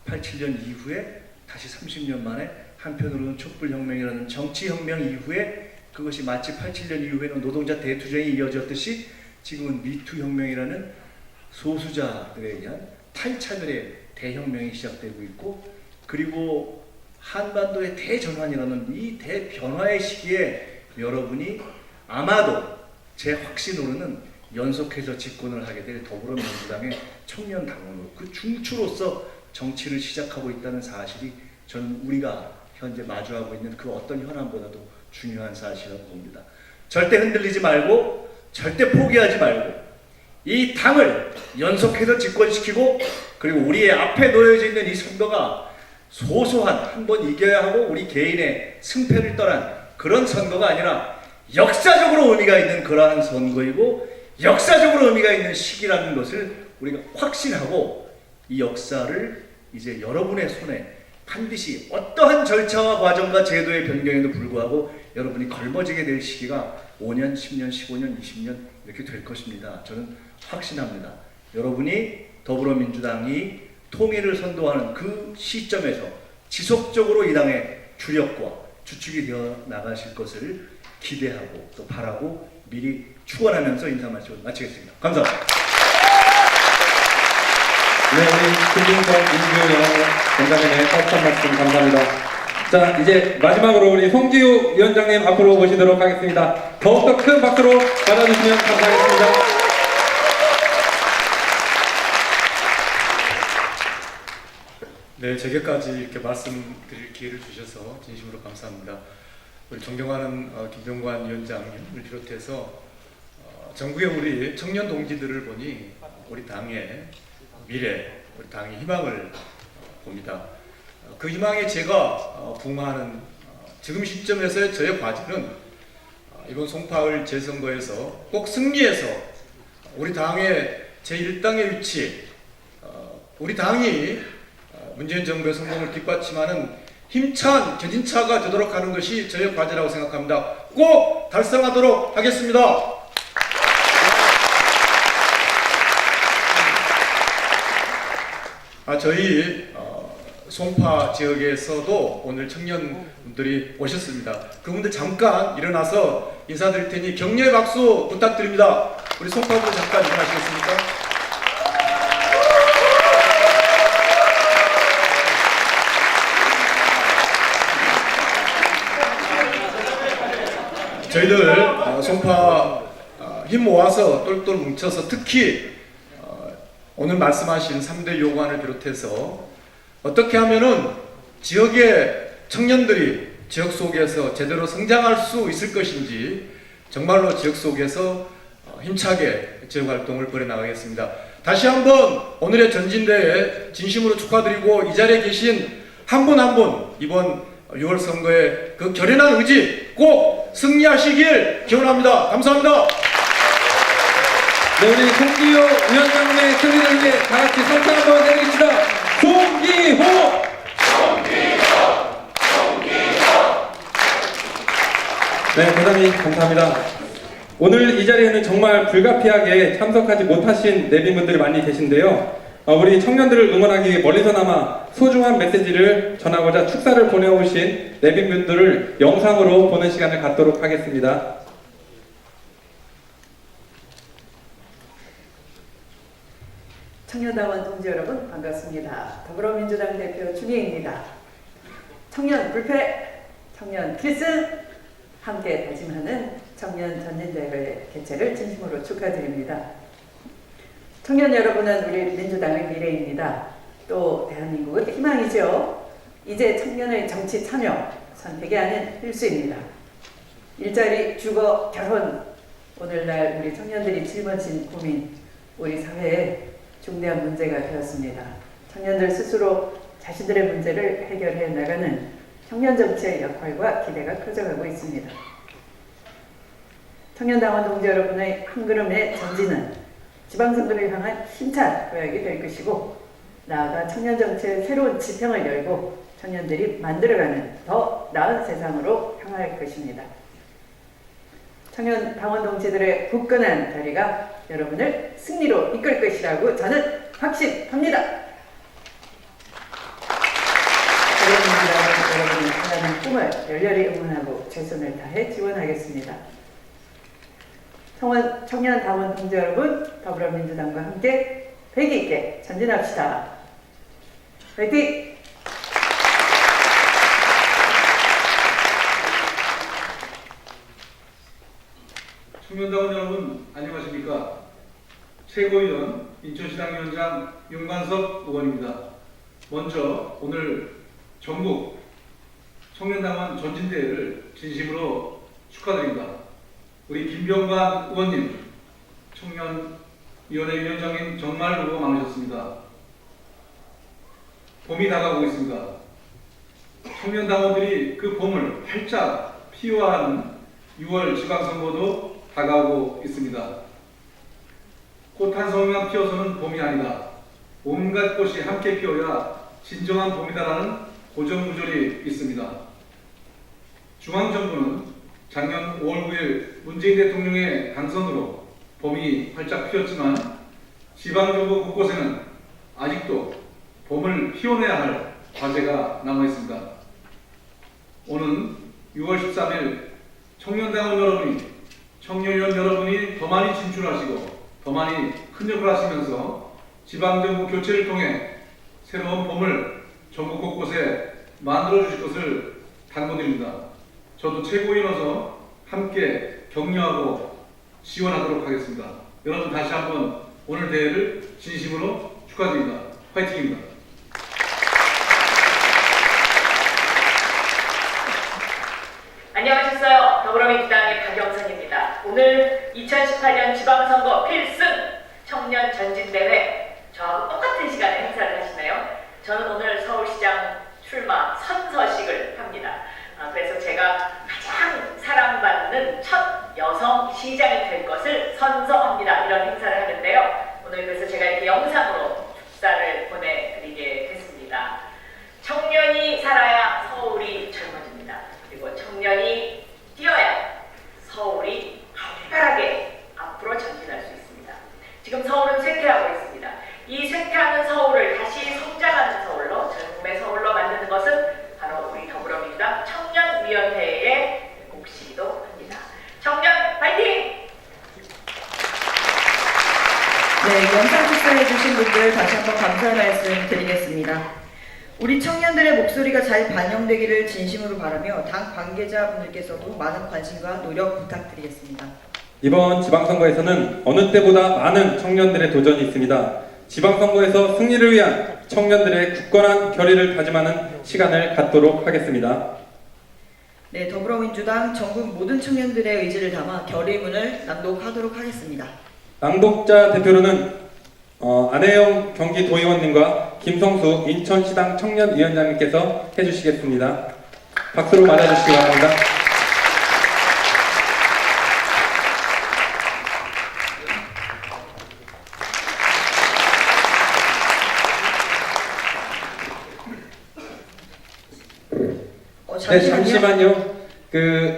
87년 이후에 다시 30년 만에 한편으로는 촛불혁명이라는 정치혁명 이후에 그것이 마치 87년 이후에는 노동자 대투쟁이 이어졌듯이 지금은 미투혁명이라는 소수자들에 의한 탈차별의 대혁명이 시작되고 있고 그리고 한반도의 대전환이라는 이 대변화의 시기에 여러분이 아마도 제 확신으로는 연속해서 집권을 하게 될 더불어민주당의 청년 당원으로 그 중추로서 정치를 시작하고 있다는 사실이 저는 우리가 현재 마주하고 있는 그 어떤 현안보다도 중요한 사실이라고 봅니다. 절대 흔들리지 말고 절대 포기하지 말고 이 당을 연속해서 집권시키고 그리고 우리의 앞에 놓여져 있는 이 선거가 소소한 한 번 이겨야 하고 우리 개인의 승패를 떠난 그런 선거가 아니라 역사적으로 의미가 있는 그러한 선거이고 역사적으로 의미가 있는 시기라는 것을 우리가 확신하고 이 역사를 이제 여러분의 손에 반드시 어떠한 절차와 과정과 제도의 변경에도 불구하고 여러분이 걸머지게 될 시기가 5년, 10년, 15년, 20년 이렇게 될 것입니다. 저는 확신합니다. 여러분이 더불어민주당이 통일을 선도하는 그 시점에서 지속적으로 이 당의 주력과 주축이 되어 나가실 것을 기대하고 또 바라고 미리 축원하면서 인사 마치겠습니다. 감사합니다. 네, 우리 김진석 민주연장님의 따뜻한 말씀 감사합니다. 자, 이제 마지막으로 우리 송지우 위원장님 앞으로 모시도록 하겠습니다. 더욱더 큰 박수로 맞아주시면 감사하겠습니다. 네, 제게까지 이렇게 말씀드릴 기회를 주셔서 진심으로 감사합니다. 우리 존경하는 김병관 위원장님을 비롯해서 전국의 우리 청년 동지들을 보니 우리 당의 미래, 우리 당의 희망을 봅니다. 그 희망에 제가 부응하는 지금 시점에서의 저의 과제는 이번 송파을 재선거에서 꼭 승리해서 우리 당의 제1당의 위치, 우리 당이 문재인 정부의 성공을 뒷받침하는 힘찬 견인차가 되도록 하는 것이 저의 과제라고 생각합니다. 꼭 달성하도록 하겠습니다. 저희 송파 지역에서도 오늘 청년분들이 오셨습니다. 그분들 잠깐 일어나서 인사드릴 테니 격려의 박수 부탁드립니다. 우리 송파분들 잠깐 일어나시겠습니까? 저희들 송파 힘 모아서 똘똘 뭉쳐서 특히 오늘 말씀하신 3대 요구안을 비롯해서 어떻게 하면은 지역의 청년들이 지역 속에서 제대로 성장할 수 있을 것인지 정말로 지역 속에서 힘차게 지역 활동을 벌여나가겠습니다. 다시 한번 오늘의 전진대회 진심으로 축하드리고 이 자리에 계신 한 분 한 분 이번 6월 선거에 그 결연한 의지 꼭 승리하시길 기원합니다. 감사합니다. 네, 우리 송기호 위원장님의 승리를 위해 다 같이 선창 한번 해드립시다. 송기호! 네, 대단히 감사합니다. 오늘 이 자리에는 정말 불가피하게 참석하지 못하신 내빈분들이 많이 계신데요. 우리 청년들을 응원하기 위해 멀리서나마 소중한 메시지를 전하고자 축사를 보내오신 내빈분들을 영상으로 보는 시간을 갖도록 하겠습니다. 청년당원 동지 여러분 반갑습니다. 더불어민주당 대표 준희입니다. 청년 불패, 청년 필승, 함께 다짐하는 청년 전진대회 개최를 진심으로 축하드립니다. 청년 여러분은 우리 민주당의 미래입니다. 또 대한민국은 희망이죠. 이제 청년의 정치 참여, 선택이 아닌 필수입니다. 일자리, 주거, 결혼, 오늘날 우리 청년들이 짊어진 고민, 우리 사회에 중대한 문제가 되었습니다. 청년들 스스로 자신들의 문제를 해결해 나가는 청년 정치의 역할과 기대가 커져가고 있습니다. 청년당원 동지 여러분의 한 걸음의 전진은 지방선거를 향한 힘찬 도약이 될 것이고, 나아가 청년 정치의 새로운 지평을 열고 청년들이 만들어가는 더 나은 세상으로 향할 것입니다. 청년 당원 동지들의 굳건한 다리가 여러분을 승리로 이끌 것이라고 저는 확신합니다. 여러분의 바라는 꿈을 열렬히 응원하고 최선을 다해 지원하겠습니다. 청년 당원 동지 여러분, 더불어민주당과 함께 패기 있게 전진합시다. 화이팅! 청년당원 여러분 안녕하십니까? 최고위원 인천시당 위원장 윤관석 의원입니다. 먼저 오늘 전국 청년당원 전진대회를 진심으로 축하드립니다. 우리 김병관 의원님, 청년위원회 위원장님 정말 수고 많으셨습니다. 봄이 다가오고 있습니다. 청년당원들이 그 봄을 활짝 피워하는 6월 지방선거도 다가오고 있습니다. 꽃 한 송이만 피어서는 봄이 아니다. 온갖 꽃이 함께 피어야 진정한 봄이다라는 고정구절이 있습니다. 중앙정부는 작년 5월 9일 문재인 대통령의 당선으로 봄이 활짝 피었지만 지방정부 곳곳에는 아직도 봄을 피워내야 할 과제가 남아있습니다. 오는 6월 13일 청년당원 여러분이, 청년위원 여러분이 더 많이 진출하시고 더 많이 큰 역할을 하시면서 지방정부 교체를 통해 새로운 봄을 전국 곳곳에 만들어 주실 것을 당부드립니다. 저도 최고위원으로서 함께 격려하고 지원하도록 하겠습니다. 여러분 다시 한번 오늘 대회를 진심으로 축하드립니다. 화이팅입니다. 안녕하셨어요. 더불어민주당의 박영선입니다. 오늘 2018년 지방선거 필승 청년 전진대회 저하고 똑같은 시간에 행사를 하시네요. 저는 오늘 서울시장 출마 선서식을 합니다. 그래서 제가 가장 사랑받는 첫 여성 시장이 될 것을 선서합니다. 이런 행사를 하는데요. 오늘 그래서 제가 이렇게 영상으로 축사를 보내드리게 됐습니다. 청년이 살아야 서울이 젊어집니다. 그리고 청년이 뛰어야 서울이 활발하게 앞으로 전진할 수 있습니다. 지금 서울은 쇠퇴하고 있습니다. 이 쇠퇴하는 서울을 다시 성장하는 서울로, 젊음의 서울로 만드는 것은 바로 우리 더불어민주당 청년위원회의 몫이기도 합니다. 청년 파이팅! 네, 영상 축사해주신 분들 다시 한번 감사의 말씀 드리겠습니다. 우리 청년들의 목소리가 잘 반영되기를 진심으로 바라며 당 관계자분들께서도 많은 관심과 노력 부탁드리겠습니다. 이번 지방선거에서는 어느 때보다 많은 청년들의 도전이 있습니다. 지방선거에서 승리를 위한 청년들의 굳건한 결의를 다짐하는 시간을 갖도록 하겠습니다. 네, 더불어민주당 전국 모든 청년들의 의지를 담아 결의문을 낭독하도록 하겠습니다. 낭독자 대표로는 안혜영 경기도의원님과 김성수 인천시당 청년위원장님께서 해주시겠습니다. 박수로 맞아주시기 바랍니다. 네, 잠시만요.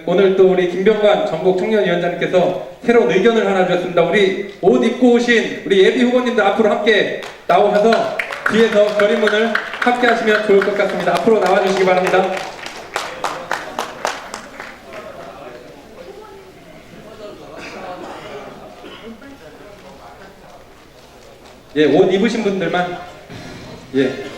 오늘 또 우리 김병관 전국 청년위원장님께서 새로운 의견을 하나 주셨습니다. 우리 옷 입고 오신 우리 예비 후보님들 앞으로 함께 나오셔서 뒤에서 결의문을 함께 하시면 좋을 것 같습니다. 앞으로 나와주시기 바랍니다. 예, 옷 입으신 분들만. 예.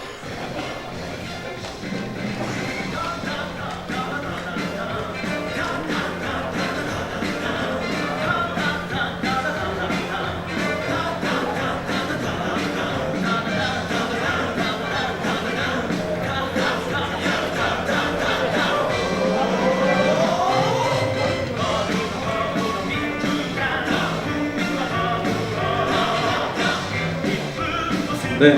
네.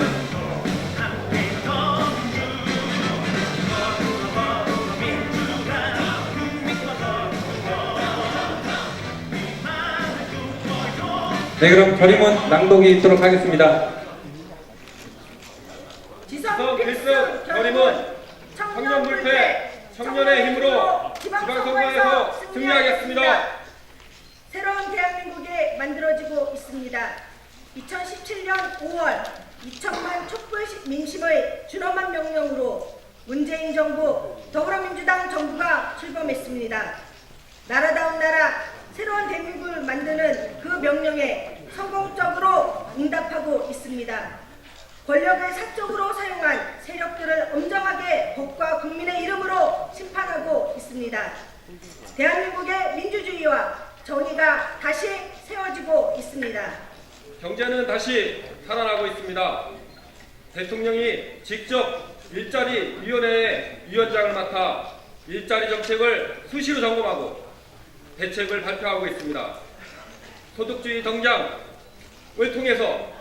네, 그럼 결의문 낭독이 있도록 하겠습니다. 지성 필승 결의문 청년 불패 청년의 힘으로 지방선거에서 승리하겠습니다. 새로운 대한민국이 만들어지고 있습니다. 2017년 5월 2천만 촛불 민심의 준엄한 명령으로 문재인 정부, 더불어민주당 정부가 출범했습니다. 나라다운 나라, 새로운 대한민국을 만드는 그 명령에 성공적으로 응답하고 있습니다. 권력을 사적으로 사용한 세력들을 엄정하게 법과 국민의 이름으로 심판하고 있습니다. 대한민국의 민주주의와 정의가 다시 세워지고 있습니다. 경제는 다시 살아나고 있습니다. 대통령이 직접 일자리 위원회의 위원장을 맡아 일자리 정책을 수시로 점검하고 대책을 발표하고 있습니다. 소득주의 성장을 통해서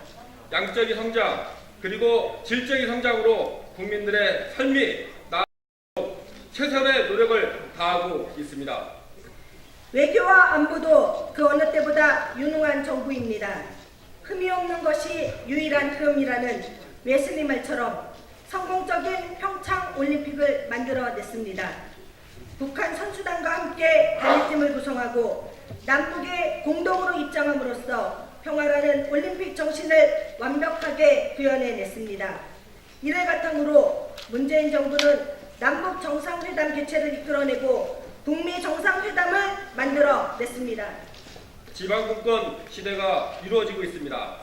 양적인 성장 그리고 질적인 성장으로 국민들의 삶이 나아지도록 최선의 노력을 다하고 있습니다. 외교와 안보도 그 어느 때보다 유능한 정부입니다. 흠이 없는 것이 유일한 흐름이라는 웨슬리 말처럼 성공적인 평창 올림픽을 만들어냈습니다. 북한 선수단과 함께 단일팀을 구성하고 남북에 공동으로 입장함으로써 평화라는 올림픽 정신을 완벽하게 구현해냈습니다. 이를 바탕으로 문재인 정부는 남북 정상회담 개최를 이끌어내고 북미 정상회담을 만들어냈습니다. 지방분권 시대가 이루어지고 있습니다.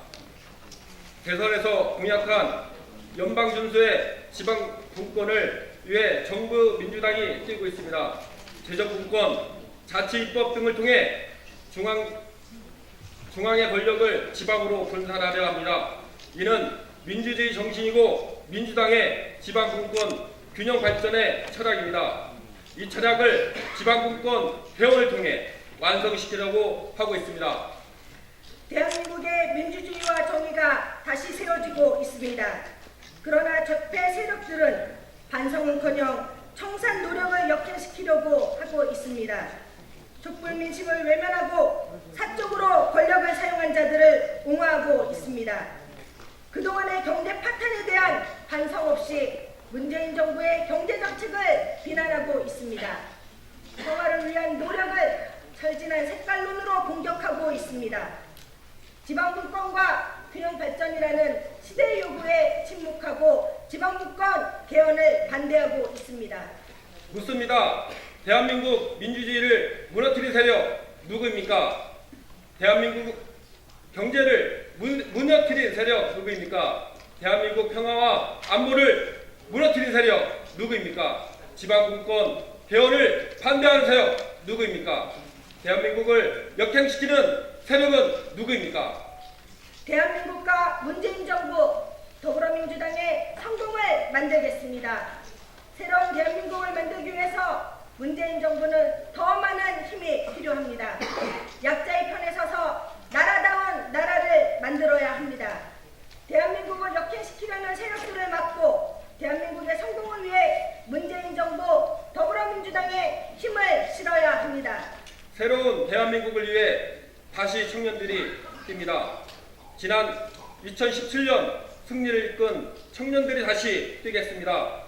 대선에서 공약한 연방준수의 지방분권을 위해 정부 민주당이 뛰고 있습니다. 재정분권, 자치입법 등을 통해 중앙의 권력을 지방으로 분산하려 합니다. 이는 민주주의 정신이고 민주당의 지방분권 균형 발전의 철학입니다. 이 철학을 지방분권 개헌을 통해 완성시키려고 하고 있습니다. 대한민국의 민주주의와 정의가 다시 세워지고 있습니다. 그러나 적폐 세력들은 반성은커녕 청산 노력을 역행시키려고 하고 있습니다. 촛불 민심을 외면하고 사적으로 권력을 사용한 자들을 옹호하고 있습니다. 그동안의 경제 파탄에 대한 반성 없이 문재인 정부의 경제 정책을 비난하고 있습니다. 평화를 위한 노력을 철진한 색깔론으로 공격하고 있습니다. 지방분권과 균형 발전이라는 시대의 요구에 침묵하고 지방분권 개헌을 반대하고 있습니다. 묻습니다. 대한민국 민주주의를 무너뜨린 세력 누구입니까? 대한민국 경제를 무너뜨린 세력 누구입니까? 대한민국 평화와 안보를 무너뜨린 세력 누구입니까? 지방분권 개헌을 반대하는 세력 누구입니까? 대한민국을 역행시키는 세력은 누구입니까? 대한민국과 문재인 정부 더불어민주당의 성공을 만들겠습니다. 새로운 대한민국을 만들기 위해서 문재인 정부는 더 많은 힘이 필요합니다. 약자의 편에 서서 나라다운 나라를 만들어야 합니다. 대한민국을 역행시키려는 세력들을 막고 대한민국의 성공을 위해 문재인 정부 더불어민주당의 힘을 실어야 합니다. 새로운 대한민국을 위해 다시 청년들이 뜁니다. 지난 2017년 승리를 이끈 청년들이 다시 뛰겠습니다.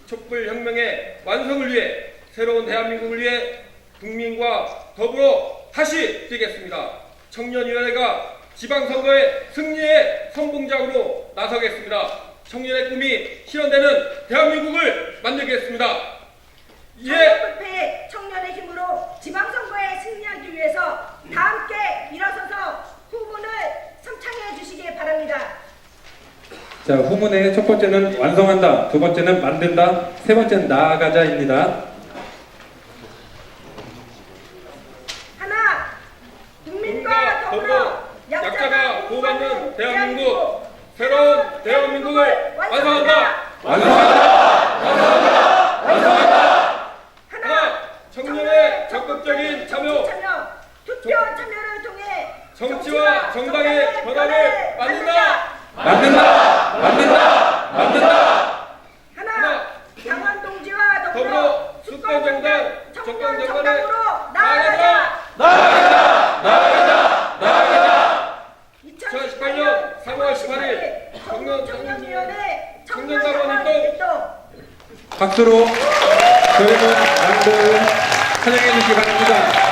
촛불혁명의 완성을 위해 새로운 대한민국을 위해 국민과 더불어 다시 뛰겠습니다. 청년위원회가 지방선거의 승리의 선봉장으로 나서겠습니다. 청년의 꿈이 실현되는 대한민국을 만들겠습니다. 불패의 청년의 힘으로 지방선거에 승리하기 위해서 다 함께 일어서서 후문을 성창해 주시기 바랍니다. 자, 후문의 첫 번째는 완성한다, 두 번째는 만든다, 세 번째는 나아가자입니다. 하나, 국민과 더불어 약자가 보호받는 대한민국, 새로운 대한민국을 완성한다. 하나, 청년의 적극적인 참여, 투표 참여를 통해 정치와 정당의 변화를 만든다. 하나, 당원 동지와 더불어 수권정당, 정권정당으로 나아가자. 2018년 3월 18일 청년위원회 청년당원 일동 박수로 저희는 여러분들 환영해 주시기 바랍니다.